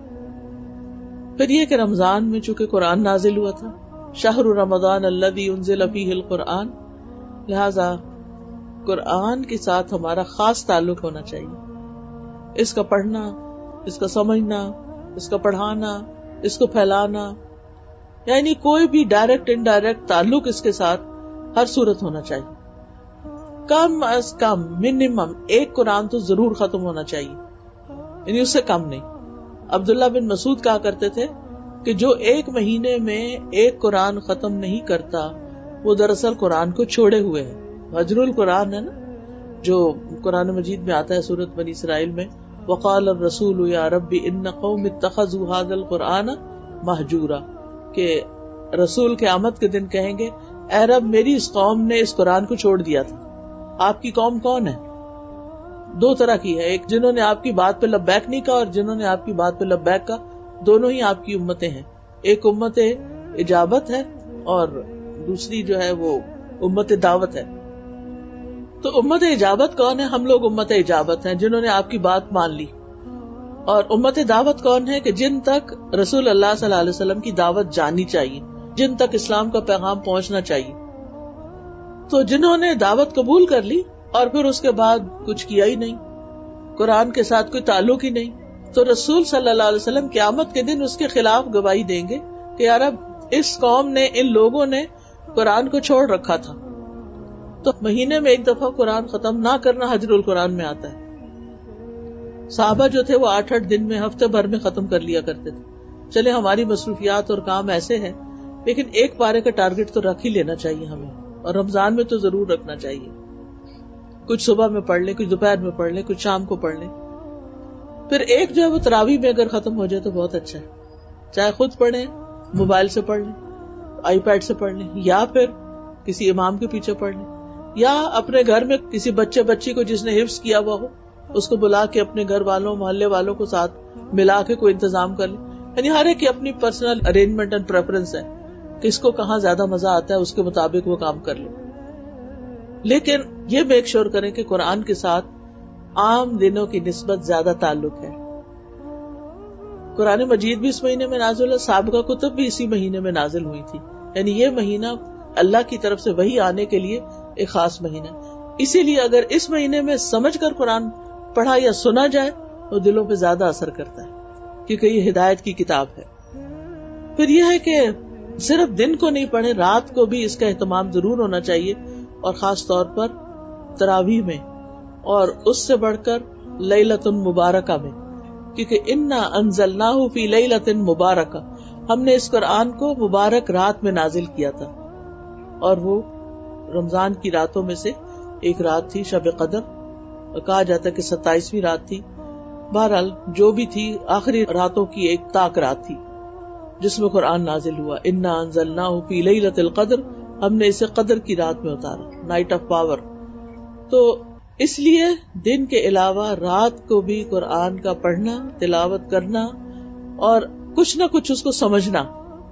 پھر یہ کہ رمضان میں چونکہ قرآن نازل ہوا تھا، شہر رمضان الذی انزل فیہ القرآن، لہذا قرآن کے ساتھ ہمارا خاص تعلق ہونا چاہیے. اس کا پڑھنا، اس کا سمجھنا، اس کا پڑھانا، اس کو پھیلانا، یعنی کوئی بھی ڈائریکٹ انڈائریکٹ تعلق اس کے ساتھ ہر صورت ہونا چاہیے. کم از کم منیمم ایک قرآن تو ضرور ختم ہونا چاہیے، یعنی اس سے کم نہیں. عبداللہ بن مسعود کہا کرتے تھے کہ جو ایک مہینے میں ایک قرآن ختم نہیں کرتا وہ دراصل قرآن کو چھوڑے ہوئے ہے. حجر القرآن ہے نا، جو قرآن مجید میں آتا ہے سورۃ بنی اسرائیل میں، وقال الرسول یا رب ان قوم اتخذوا هذا القرآن مہجورا، کہ رسول قیامت کے دن کہیں گے اے رب میری اس قوم نے اس قرآن کو چھوڑ دیا تھا. آپ کی قوم کون ہے؟ دو طرح کی ہے، ایک جنہوں نے آپ کی بات پہ لبیک نہیں کہا اور جنہوں نے آپ کی بات پہ لبیک کہا، دونوں ہی آپ کی امتیں ہیں. ایک امت اجابت ہے اور دوسری جو ہے وہ امت دعوت ہے. تو امت اجابت کون ہے؟ ہم لوگ امت اجابت ہیں جنہوں نے آپ کی بات مان لی. اور امت دعوت کون ہے؟ کہ جن تک رسول اللہ صلی اللہ علیہ وسلم کی دعوت جانی چاہیے، جن تک اسلام کا پیغام پہنچنا چاہیے. تو جنہوں نے دعوت قبول کر لی اور پھر اس کے بعد کچھ کیا ہی نہیں، قرآن کے ساتھ کوئی تعلق ہی نہیں، تو رسول صلی اللہ علیہ وسلم قیامت کے دن اس کے خلاف گواہی دیں گے کہ یار اب اس قوم نے، ان لوگوں نے قرآن کو چھوڑ رکھا تھا. تو مہینے میں ایک دفعہ قرآن ختم نہ کرنا حجر القرآن میں آتا ہے. صحابہ جو تھے وہ 8 دن میں، ہفتے بھر میں ختم کر لیا کرتے تھے. چلے ہماری مصروفیات اور کام ایسے ہیں، لیکن ایک پارے کا ٹارگٹ تو رکھ ہی لینا چاہیے ہمیں، اور رمضان میں تو ضرور رکھنا چاہیے. کچھ صبح میں پڑھ لیں، کچھ دوپہر میں پڑھ لیں، کچھ شام کو پڑھ لیں. پھر ایک جو ہے وہ تراویح میں اگر ختم ہو جائے تو بہت اچھا ہے، چاہے خود پڑھیں موبائل سے پڑھ لیں, آئی پیڈ سے پڑھ لیں, یا پھر کسی امام کے پیچھے پڑھ لیں, یا اپنے گھر میں کسی بچی کو جس نے حفظ کیا ہوا ہو اس کو بلا کے اپنے گھر والوں محلے والوں کو ساتھ ملا کے کوئی انتظام کر لیں. یعنی ہر ایک کی اپنی پرسنل ارینجمنٹ اینڈ پریفرنس ہے, کس کو کہاں زیادہ مزہ آتا ہے اس کے مطابق وہ کام کر لیں. لیکن یہ میک شور کریں کہ قرآن کے ساتھ عام دنوں کی نسبت زیادہ تعلق ہے. قرآن مجید بھی اس مہینے میں نازل ہے, سابقہ کتب بھی اسی مہینے میں نازل ہوئی تھی. یعنی یہ مہینہ اللہ کی طرف سے وحی آنے کے لیے ایک خاص مہینہ ہے. اسی لیے اگر اس مہینے میں سمجھ کر قرآن پڑھا یا سنا جائے تو دلوں پہ زیادہ اثر کرتا ہے, کیونکہ یہ ہدایت کی کتاب ہے. پھر یہ ہے کہ صرف دن کو نہیں پڑھے, رات کو بھی اس کا اہتمام ضرور ہونا چاہیے, اور خاص طور پر تراویح میں, اور اس سے بڑھ کر لیلۃ مبارکہ میں, کیونکہ انا انزلناہ فی لیلۃ مبارکہ, ہم نے اس قرآن کو مبارک رات میں نازل کیا تھا, اور وہ رمضان کی راتوں میں سے ایک رات تھی, شب قدر. کہا جاتا ہے کہ 27ویں رات تھی. بہرحال جو بھی تھی, آخری راتوں کی ایک تاک رات تھی جس میں قرآن نازل ہوا. انا انزلناہ فی لیلۃ القدر, ہم نے اسے قدر کی رات میں اتارا, نائٹ آف پاور. تو اس لیے دن کے علاوہ رات کو بھی قرآن کا پڑھنا, تلاوت کرنا اور کچھ نہ کچھ اس کو سمجھنا,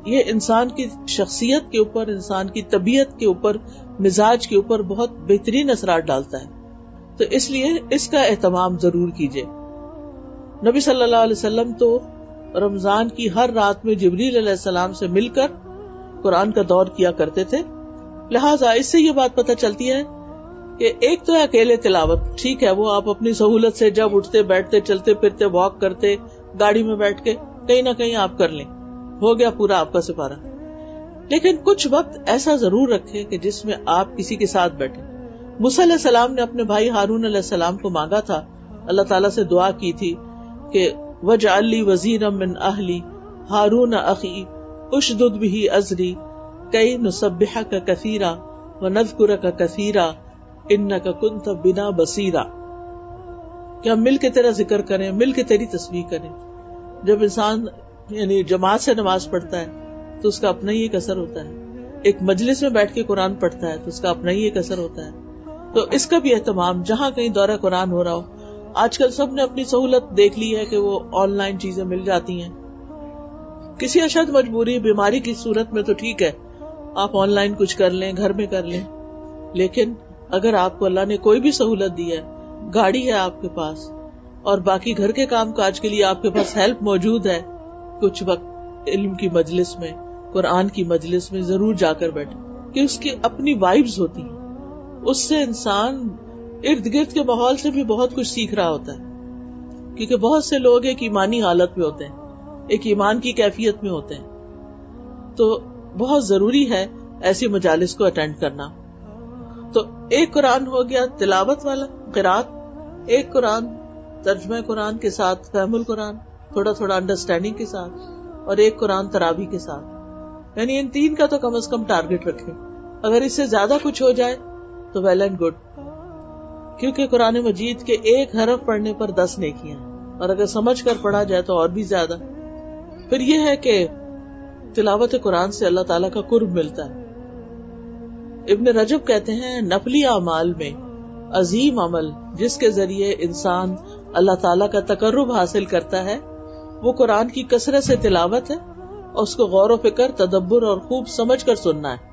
یہ انسان کی شخصیت کے اوپر, انسان کی طبیعت کے اوپر, مزاج کے اوپر بہت بہترین اثرات ڈالتا ہے. تو اس لیے اس کا اہتمام ضرور کیجیے. نبی صلی اللہ علیہ وسلم تو رمضان کی ہر رات میں جبریل علیہ السلام سے مل کر قرآن کا دور کیا کرتے تھے. لہٰذا اس سے یہ بات پتہ چلتی ہے کہ ایک تو ہے اکیلے تلاوت, ٹھیک ہے, وہ آپ اپنی سہولت سے جب اٹھتے بیٹھتے چلتے پھرتے واک کرتے گاڑی میں بیٹھ کے کہیں نہ کہیں آپ کر لیں, ہو گیا پورا آپ کا سپارہ. لیکن کچھ وقت ایسا ضرور رکھیں کہ جس میں آپ کسی کے ساتھ بیٹھیں. موسیٰ علیہ السلام نے اپنے بھائی ہارون علیہ السلام کو مانگا تھا, اللہ تعالیٰ سے دعا کی تھی کہ وَاجْعَلْ لِي وَزِيرًا مِّنْ أَهْلِي هَارُونَ أَخِي أُشْدُدْ بِهِ أَزْرِي كَيْ نُسَبِّحَكَ كَثِيرًا وَنَذْكُرَكَ كَثِيرًا إِنَّكَ كُنتَ بِنَا بَصِيرًا, کہ ہم مل کے تیرا ذکر کریں, مل کے تیری تسبیح کریں. جب انسان یعنی جماعت سے نماز پڑھتا ہے تو اس کا اپنا ہی ایک اثر ہوتا ہے, ایک مجلس میں بیٹھ کے قرآن پڑھتا ہے تو اس کا اپنا ہی ایک اثر ہوتا ہے. تو اس کا بھی اہتمام, جہاں کہیں دورہ قرآن ہو رہا ہو. آج کل سب نے اپنی سہولت دیکھ لی ہے کہ وہ آن لائن چیزیں مل جاتی ہیں. کسی اشد مجبوری بیماری کی صورت میں تو ٹھیک ہے, آپ آن لائن کچھ کر لیں, گھر میں کر لیں. لیکن اگر آپ کو اللہ نے کوئی بھی سہولت دی ہے, گاڑی ہے آپ کے پاس, اور باقی گھر کے کام کاج کے لیے آپ کے پاس ہیلپ موجود ہے, کچھ وقت علم کی مجلس میں, قرآن کی مجلس میں ضرور جا کر بیٹھے, کہ اس کی اپنی وائبز ہوتی ہیں. اس سے انسان ارد گرد کے ماحول سے بھی بہت کچھ سیکھ رہا ہوتا ہے, کیونکہ بہت سے لوگ ایک ایمانی حالت میں ہوتے ہیں, ایک ایمان کی کیفیت میں ہوتے ہیں. تو بہت ضروری ہے ایسی مجالس کو اٹینڈ کرنا. تو ایک قرآن ہو گیا تلاوت والا قرات, ایک قرآن ترجمہ قرآن کے ساتھ فہم القرآن, تھوڑا تھوڑا انڈرسٹینڈنگ کے ساتھ, اور ایک قرآن تراویح کے ساتھ. یعنی ان تین کا تو کم از کم ٹارگٹ رکھیں. اگر اس سے زیادہ کچھ ہو جائے تو ویل اینڈ گڈ, کیونکہ قرآن مجید کے ایک حرف پڑھنے پر 10 نیکیاں, اور اگر سمجھ کر پڑھا جائے تو اور بھی زیادہ. پھر یہ ہے کہ تلاوت قرآن سے اللہ تعالیٰ کا قرب ملتا ہے. ابن رجب کہتے ہیں نفلی اعمال میں عظیم عمل جس کے ذریعے انسان اللہ تعالیٰ کا تقرب حاصل کرتا ہے وہ قرآن کی کثرت سے تلاوت ہے, اور اس کو غور و فکر, تدبر اور خوب سمجھ کر سننا ہے.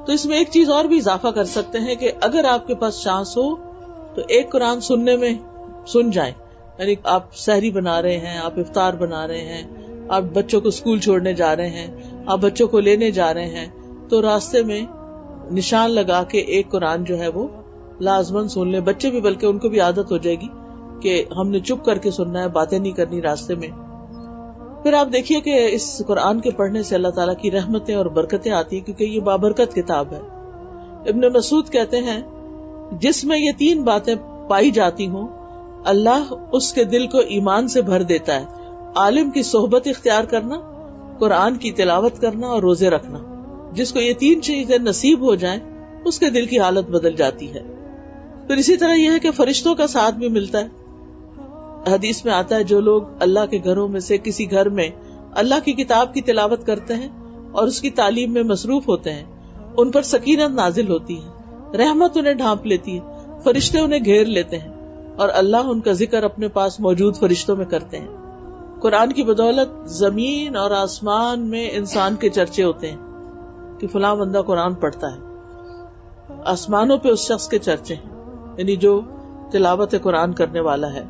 تو اس میں ایک چیز اور بھی اضافہ کر سکتے ہیں کہ اگر آپ کے پاس چانس ہو تو ایک قرآن سننے میں سن جائیں. یعنی آپ سحری بنا رہے ہیں, آپ افطار بنا رہے ہیں, آپ بچوں کو اسکول چھوڑنے جا رہے ہیں, آپ بچوں کو لینے جا رہے ہیں, تو راستے میں نشان لگا کے ایک قرآن جو ہے وہ لازماً سن لیں. بچے بھی, بلکہ ان کو بھی عادت ہو جائے گی کہ ہم نے چپ کر کے سننا ہے, باتیں نہیں کرنی راستے میں. پھر آپ دیکھیے کہ اس قرآن کے پڑھنے سے اللہ تعالیٰ کی رحمتیں اور برکتیں آتی ہیں, کیونکہ یہ بابرکت کتاب ہے. ابن مسعود کہتے ہیں جس میں یہ 3 باتیں پائی جاتی ہوں اللہ اس کے دل کو ایمان سے بھر دیتا ہے. عالم کی صحبت اختیار کرنا, قرآن کی تلاوت کرنا اور روزے رکھنا. جس کو یہ 3 چیزیں نصیب ہو جائیں اس کے دل کی حالت بدل جاتی ہے. پھر اسی طرح یہ ہے کہ فرشتوں کا ساتھ بھی ملتا ہے. حدیث میں آتا ہے جو لوگ اللہ کے گھروں میں سے کسی گھر میں اللہ کی کتاب کی تلاوت کرتے ہیں اور اس کی تعلیم میں مصروف ہوتے ہیں، ان پر سکینت نازل ہوتی ہے، رحمت انہیں ڈھانپ لیتی ہے، فرشتے انہیں گھیر لیتے ہیں اور اللہ ان کا ذکر اپنے پاس موجود فرشتوں میں کرتے ہیں۔ قرآن کی بدولت زمین اور آسمان میں انسان کے چرچے ہوتے ہیں کہ فلاں بندہ قرآن پڑھتا ہے، آسمانوں پہ اس شخص کے چرچے ہیں، یعنی جو تلاوت قرآن کرنے والا ہے۔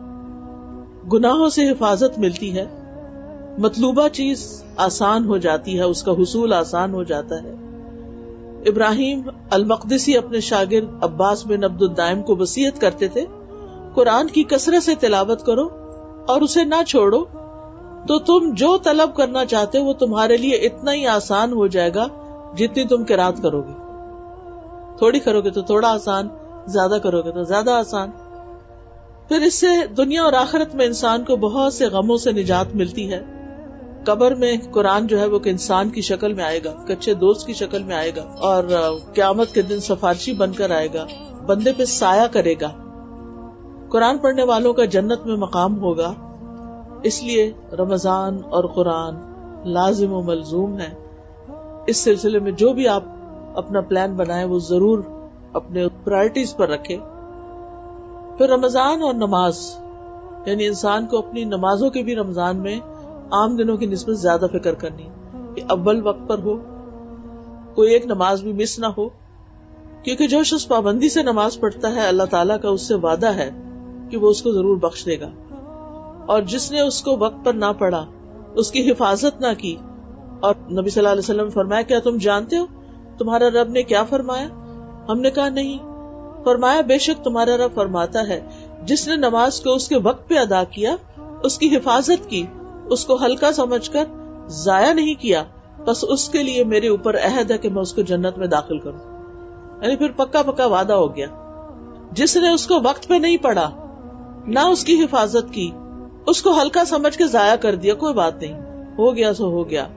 گناہوں سے حفاظت ملتی ہے، مطلوبہ چیز آسان ہو جاتی ہے، اس کا حصول آسان ہو جاتا ہے۔ ابراہیم المقدسی اپنے شاگرد عباس بن عبد الدائم کو وصیت کرتے تھے، قرآن کی کثرت سے تلاوت کرو اور اسے نہ چھوڑو، تو تم جو طلب کرنا چاہتے وہ تمہارے لیے اتنا ہی آسان ہو جائے گا جتنی تم قرات کرو گے۔ تھوڑی کرو گے تو تھوڑا آسان، زیادہ کرو گے تو زیادہ آسان۔ پھر اس سے دنیا اور آخرت میں انسان کو بہت سے غموں سے نجات ملتی ہے۔ قبر میں قرآن جو ہے وہ انسان کی شکل میں آئے گا، کچے دوست کی شکل میں آئے گا، اور قیامت کے دن سفارشی بن کر آئے گا، بندے پہ سایہ کرے گا۔ قرآن پڑھنے والوں کا جنت میں مقام ہوگا۔ اس لیے رمضان اور قرآن لازم و ملزوم ہے۔ اس سلسلے میں جو بھی آپ اپنا پلان بنائیں وہ ضرور اپنے پرائرٹیز پر رکھے۔ پھر رمضان اور نماز، یعنی انسان کو اپنی نمازوں کی بھی رمضان میں عام دنوں کی نسبت زیادہ فکر کرنی کہ اول وقت پر ہو، کوئی ایک نماز بھی مس نہ ہو، کیونکہ جو شخص پابندی سے نماز پڑھتا ہے اللہ تعالیٰ کا اس سے وعدہ ہے کہ وہ اس کو ضرور بخش دے گا، اور جس نے اس کو وقت پر نہ پڑھا، اس کی حفاظت نہ کی، اور نبی صلی اللہ علیہ وسلم فرمایا کیا تم جانتے ہو تمہارا رب نے کیا فرمایا؟ ہم نے کہا نہیں۔ فرمایا بے شک تمہارا رب فرماتا ہے جس نے نماز کو اس کے وقت پہ ادا کیا، اس کی حفاظت کی، اس کو ہلکا سمجھ کر ضائع نہیں کیا، بس اس کے لیے میرے اوپر عہد ہے کہ میں اس کو جنت میں داخل کروں۔ یعنی پھر پکا پکا وعدہ ہو گیا۔ جس نے اس کو وقت پہ نہیں پڑھا، نہ اس کی حفاظت کی، اس کو ہلکا سمجھ کے ضائع کر دیا، کوئی بات نہیں، ہو گیا سو ہو گیا،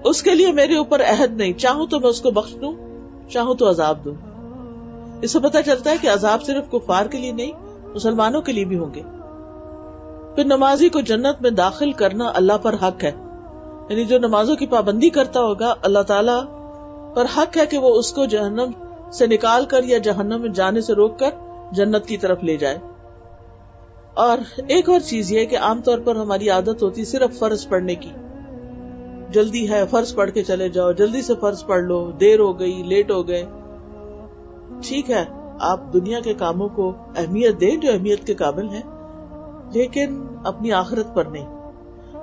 اس کے لیے میرے اوپر عہد نہیں، چاہوں تو میں اس کو بخش دوں، چاہوں تو عذاب دوں۔ اس سے پتہ چلتا ہے کہ عذاب صرف کفار کے لیے نہیں، مسلمانوں کے لیے بھی ہوں گے۔ پھر نمازی کو جنت میں داخل کرنا اللہ پر حق ہے، یعنی جو نمازوں کی پابندی کرتا ہوگا اللہ تعالیٰ پر حق ہے کہ وہ اس کو جہنم سے نکال کر یا جہنم میں جانے سے روک کر جنت کی طرف لے جائے۔ اور ایک اور چیز یہ کہ عام طور پر ہماری عادت ہوتی صرف فرض پڑھنے کی، جلدی ہے فرض پڑھ کے چلے جاؤ، جلدی سے فرض پڑھ لو، دیر ہو گئی، لیٹ ہو گئے۔ ٹھیک ہے، آپ دنیا کے کاموں کو اہمیت دیں جو اہمیت کے قابل ہیں، لیکن اپنی آخرت پر نہیں۔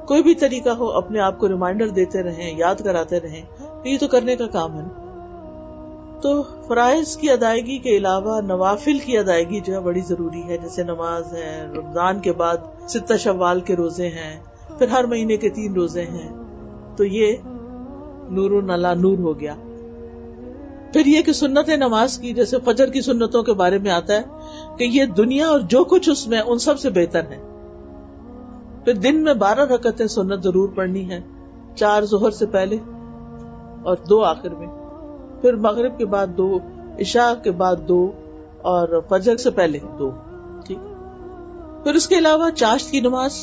کوئی بھی طریقہ ہو اپنے آپ کو ریمائنڈر دیتے رہیں، یاد کراتے رہیں، یہ تو کرنے کا کام ہے۔ تو فرائض کی ادائیگی کے علاوہ نوافل کی ادائیگی جو ہے بڑی ضروری ہے، جیسے نماز ہے، رمضان کے بعد 6 شوال کے روزے ہیں، پھر ہر مہینے کے 3 روزے ہیں، تو یہ نور علی نور ہو گیا۔ پھر یہ کہ سنت نماز کی، جیسے فجر کی سنتوں کے بارے میں آتا ہے کہ یہ دنیا اور جو کچھ اس میں ان سب سے بہتر ہے۔ پھر دن میں 12 رکعتیں سنت ضرور پڑھنی ہے، 4 ظہر سے پہلے اور 2 آخر میں، پھر مغرب کے بعد 2، عشاء کے بعد 2 اور فجر سے پہلے 2۔ ٹھیک، پھر اس کے علاوہ چاشت کی نماز،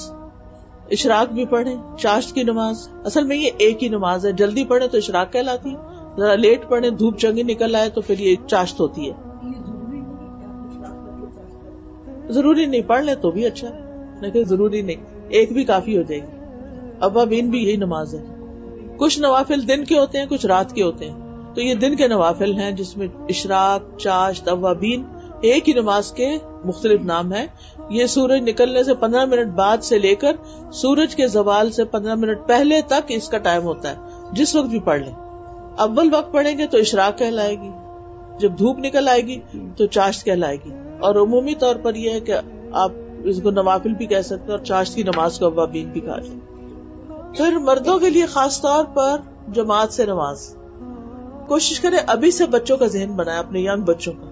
اشراق بھی پڑھیں، چاشت کی نماز اصل میں یہ ایک ہی نماز ہے، جلدی پڑھیں تو اشراق کہلاتی، ذرا لیٹ پڑھیں دھوپ چنگی نکل آئے تو پھر یہ چاشت ہوتی ہے۔ ضروری نہیں، پڑھ لیں تو بھی اچھا، لیکن ضروری نہیں، ایک بھی کافی ہو جائے گی۔ اوابین بھی یہی نماز ہے۔ کچھ نوافل دن کے ہوتے ہیں، کچھ رات کے ہوتے ہیں، تو یہ دن کے نوافل ہیں جس میں اشراق، چاشت، اوابین ایک ہی نماز کے مختلف نام ہیں۔ یہ سورج نکلنے سے 15 منٹ بعد سے لے کر سورج کے زوال سے 15 منٹ پہلے تک اس کا ٹائم ہوتا ہے، جس وقت بھی پڑھ لیں۔ اول وقت پڑھیں گے تو اشراق کہلائے گی، جب دھوپ نکل آئے گی تو چاشت کہلائے گی، اور عمومی طور پر یہ ہے کہ آپ اس کو نوافل بھی کہہ سکتے ہیں اور چاشت کی نماز کو اوابین بھی کہا جائے۔ پھر مردوں کے لیے خاص طور پر جماعت سے نماز، کوشش کریں ابھی سے بچوں کا ذہن بنائیں، اپنے ینگ بچوں کا،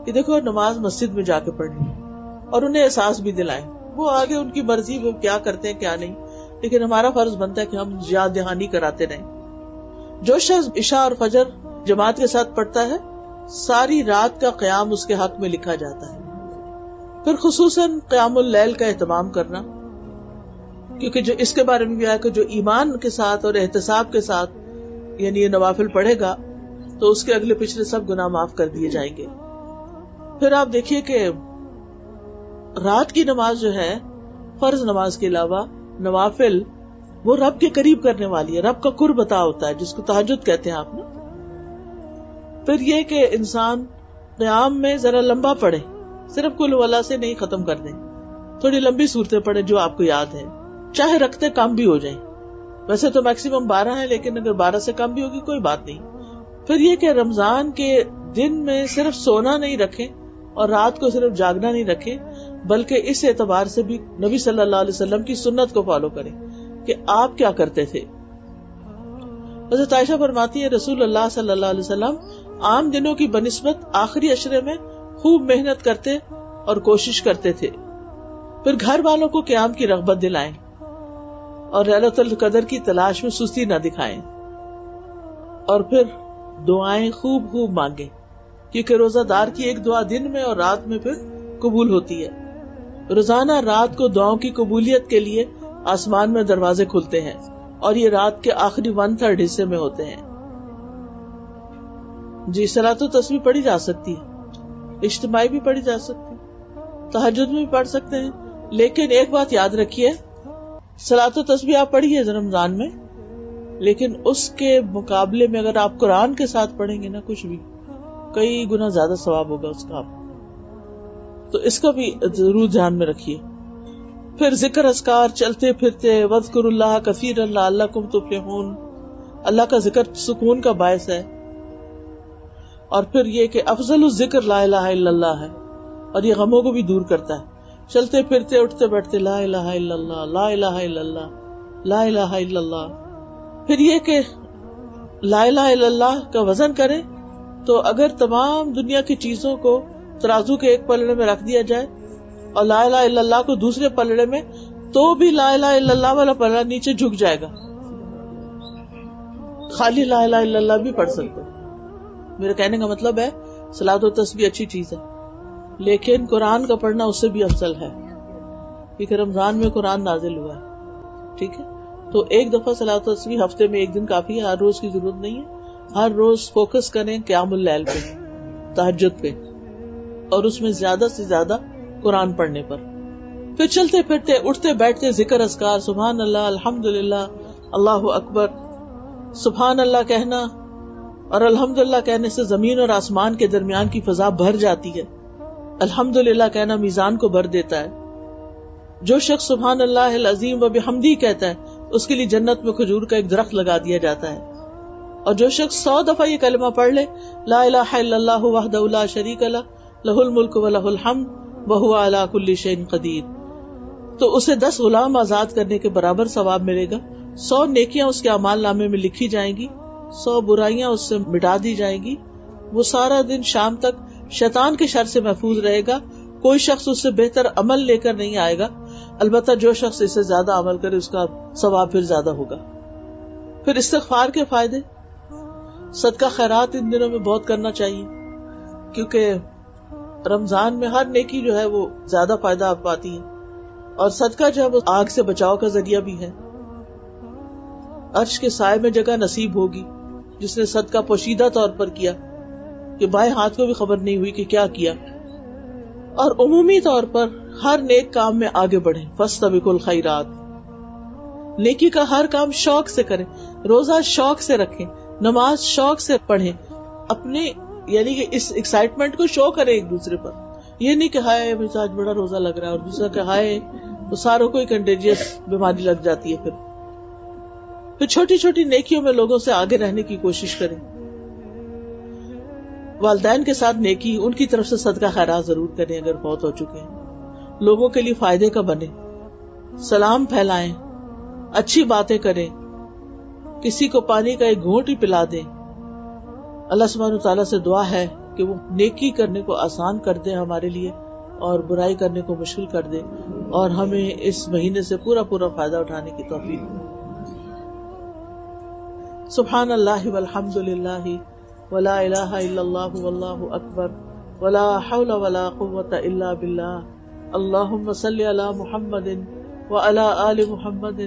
کہ دیکھو نماز مسجد میں جا کے پڑھنی ہے، اور انہیں احساس بھی دلائیں۔ وہ آگے ان کی مرضی، وہ کیا کرتے ہیں کیا نہیں، لیکن ہمارا فرض بنتا ہے کہ ہم یاد دہانی کراتے رہیں۔ جو شخص عشاء اور فجر جماعت کے ساتھ پڑھتا ہے، ساری رات کا قیام اس کے حق میں لکھا جاتا ہے۔ پھر خصوصاً قیام اللیل کا اہتمام کرنا، کیونکہ جو اس کے بارے میں بھی آیا کہ جو ایمان کے ساتھ اور احتساب کے ساتھ یعنی یہ نوافل پڑھے گا تو اس کے اگلے پچھلے سب گناہ معاف کر دیے جائیں گے. پھر آپ دیکھیے کہ رات کی نماز جو ہے فرض نماز کے علاوہ نوافل وہ رب کے قریب کرنے والی ہے، رب کا قرب عطا ہوتا ہے جس کو تہجد کہتے ہیں آپ نے. پھر یہ کہ انسان قیام میں ذرا لمبا پڑھے، صرف کل واللہ سے نہیں ختم کر دیں، تھوڑی لمبی صورتیں پڑھے جو آپ کو یاد ہے، چاہے رکھتے کم بھی ہو جائیں. ویسے تو میکسیمم 12 ہے، لیکن اگر 12 سے کم بھی ہوگی کوئی بات نہیں. پھر یہ کہ رمضان کے دن میں صرف سونا نہیں رکھیں اور رات کو صرف جاگنا نہیں رکھیں، بلکہ اس اعتبار سے بھی نبی صلی اللہ علیہ وسلم کی سنت کو فالو کریں کہ آپ کیا کرتے تھے. حضرت عائشہ فرماتی ہے رسول اللہ صلی اللہ علیہ وسلم عام دنوں کی بنسبت آخری عشرے میں خوب محنت کرتے اور کوشش کرتے تھے. پھر گھر والوں کو قیام کی رغبت دلائیں اور ليلۃ القدر کی تلاش میں سستی نہ دکھائیں، اور پھر دعائیں خوب خوب مانگیں، کیونکہ روزہ دار کی ایک دعا دن میں اور رات میں پھر قبول ہوتی ہے. روزانہ رات کو دعاؤں کی قبولیت کے لیے آسمان میں دروازے کھلتے ہیں اور یہ رات کے آخری 1/3 حصے میں ہوتے ہیں. جی صلاۃ و تسبیح پڑھی جا سکتی ہے، اجتماعی بھی پڑھی جا سکتی ہے، تہجد میں بھی پڑھ سکتے ہیں، لیکن ایک بات یاد رکھیے، صلاۃ و تسبیح آپ پڑھیے رمضان میں، لیکن اس کے مقابلے میں اگر آپ قرآن کے ساتھ پڑھیں گے نا کچھ بھی، کئی گنا زیادہ ثواب ہوگا اس کا. آپ تو اس کا بھی ضرور دھیان میں رکھیے. پھر ذکر اذکار چلتے پھرتے وذکروا اللہ کثیرا لعلکم تفلحون، اللہ کا ذکر سکون کا باعث ہے. اور پھر یہ کہ افضل الذکر لا الہ الا اللہ ہے، اور یہ غموں کو بھی دور کرتا ہے. چلتے پھرتے اٹھتے بیٹھتے لا الہ الا اللہ لا الہ الا اللہ لا الہ الا اللہ. پھر یہ کہ لا الہ الا اللہ کا وزن کریں تو اگر تمام دنیا کی چیزوں کو ترازو کے ایک پلڑے میں رکھ دیا جائے اور لا الہ الا اللہ کو دوسرے پلڑے میں، تو بھی لا الہ الا اللہ والا پلڑا نیچے جھک جائے گا. خالی لا الہ الا اللہ بھی پڑھ سکتے. میرے کہنے کا مطلب ہے صلاۃ و تسبیح اچھی چیز ہے، لیکن قرآن کا پڑھنا اس سے بھی افضل ہے، کیونکہ رمضان میں قرآن نازل ہوا ہے. ٹھیک ہے، تو ایک دفعہ صلاۃ و تسبیح ہفتے میں ایک دن کافی ہے، ہر روز کی ضرورت نہیں ہے. ہر روز فوکس کریں قیام اللیل پہ، تہجد پہ، اور اس میں زیادہ سے زیادہ قرآن پڑھنے پر. پھر چلتے پھرتے اٹھتے بیٹھتے ذکر اذکار، سبحان اللہ، الحمدللہ، اللہ اکبر. سبحان اللہ کہنا اور الحمدللہ کہنے سے زمین اور آسمان کے درمیان کی فضا بھر جاتی ہے. الحمدللہ کہنا میزان کو بھر دیتا ہے. جو شخص سبحان اللہ العظیم و بحمدہ کہتا ہے اس کے لیے جنت میں کھجور کا ایک درخت لگا دیا جاتا ہے. اور جو شخص 100 دفعہ یہ کلمہ پڑھ لے، لا الہ الا اللہ وحدہ لا شریک لہ لہ الملک و لہ الحمد وہو علی کل شیء قدیر، تو اسے 10 غلام آزاد کرنے کے برابر ثواب ملے گا. 100 نیکیاں اس کے اعمال نامے میں لکھی جائیں گی، 100 برائیاں اس سے مٹا دی جائیں گی. وہ سارا دن شام تک شیطان کے شر سے محفوظ رہے گا. کوئی شخص اس سے بہتر عمل لے کر نہیں آئے گا، البتہ جو شخص اس سے زیادہ عمل کرے اس کا ثواب پھر زیادہ ہوگا. پھر استغفار کے فائدے، صدقہ خیرات ان دنوں میں بہت کرنا چاہیے، کیونکہ رمضان میں ہر نیکی جو ہے وہ زیادہ فائدہ آپ پاتی ہے، اور صدقہ جو ہے وہ آگ سے بچاؤ کا ذریعہ بھی ہے. عرش کے سائے میں جگہ نصیب ہوگی جس نے صدقہ پوشیدہ طور پر کیا کہ بائیں ہاتھ کو بھی خبر نہیں ہوئی کہ کیا کیا. اور عمومی طور پر ہر نیک کام میں آگے بڑھیں، فاستبقوا الخیرات. نیکی کا ہر کام شوق سے کریں، روزہ شوق سے رکھیں، نماز شوق سے پڑھیں، اپنے یعنی کہ اس ایکسائٹمنٹ کو شو کریں ایک دوسرے پر. یہ نہیں کہ ہائے مجھے آج بڑا روزہ لگ رہا ہے، اور دوسرا کہ ہائے وہ ساروں کو کنٹیجیس بیماری لگ جاتی ہے. پھر چھوٹی چھوٹی نیکیوں میں لوگوں سے آگے رہنے کی کوشش کریں. والدین کے ساتھ نیکی، ان کی طرف سے صدقہ خیرات ضرور کریں اگر فوت ہو چکے ہیں. لوگوں کے لیے فائدے کا بنے، سلام پھیلائیں، اچھی باتیں کریں، کسی کو پانی کا ایک گھونٹ ہی پلا دیں. اللہ سبحانہ تعالیٰ سے دعا ہے کہ وہ نیکی کرنے کو آسان کر دے ہمارے لیے اور برائی کرنے کو مشکل کر دے، اور ہمیں اس مہینے سے پورا فائدہ اٹھانے کی توفیق دے. سبحان اللہ والحمد للہ ولا الہ الا اللہ واللہ اکبر ولا حول ولا قوة الا باللہ. اللہم صلی علی محمد وعلى آل محمد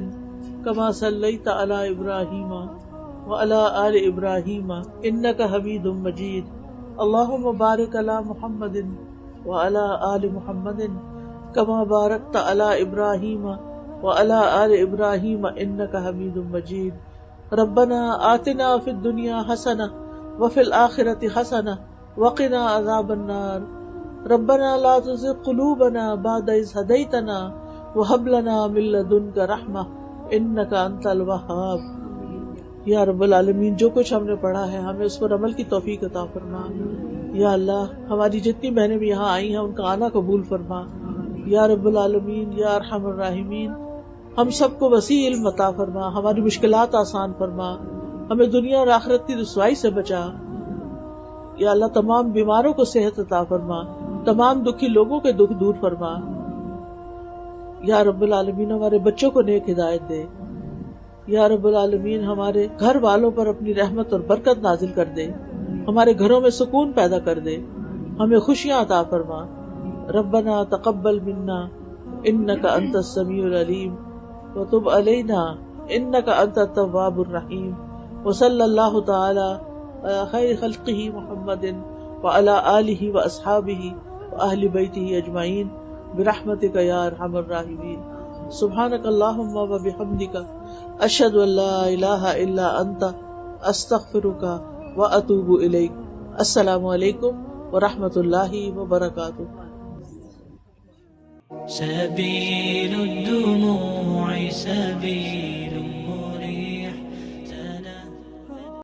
كما صليت على إبراهيم وعلى آل إبراهيم إنك حميد مجيد اللهم بارك على محمد وعلى آل محمد كما باركت على إبراهيم وعلى آل إبراهيم إنك حميد مجيد ربنا آتنا في الدنيا حسنة وفي الآخرة حسنة وقنا عذاب النار ربنا لا تزغ قلوبنا بعد إذ هديتنا وهب لنا من لدنك رحمة إنك أنت الوهاب۔ یا رب العالمین جو کچھ ہم نے پڑھا ہے ہمیں اس پر عمل کی توفیق عطا فرما۔ یا اللہ ہماری جتنی بہنیں بھی یہاں آئی ہیں ان کا آنا قبول فرما۔ یا رب العالمین یا ارحم الراحمین ہم سب کو وسیع علم عطا فرما، ہماری مشکلات آسان فرما، ہمیں دنیا اور آخرت کی رسوائی سے بچا۔ یا اللہ تمام بیماروں کو صحت عطا فرما، تمام دکھی لوگوں کے دکھ دور فرما۔ یا رب العالمین ہمارے بچوں کو نیک ہدایت دے۔ یا رب العالمین ہمارے گھر والوں پر اپنی رحمت اور برکت نازل کر دے، ہمارے گھروں میں سکون پیدا کر دے، ہمیں خوشیاں عطا فرما۔ ربنا تقبل منا انک انت السمیع العلیم وتب علینا انک انت التواب الرحیم وصلی اللہ تعالی علی خیر خلقہ محمد وعلی آلہ واصحابہ واہل بیتہ اجمعین برحمتک یا ارحم الراحمین۔ سبحانک اللہم وبحمدک اشہد ان لا الہ الا انت استغفرک واتوب الیک۔ السلام علیکم ورحمۃ اللہ وبرکاتہ۔ سبيل الدموع سبيل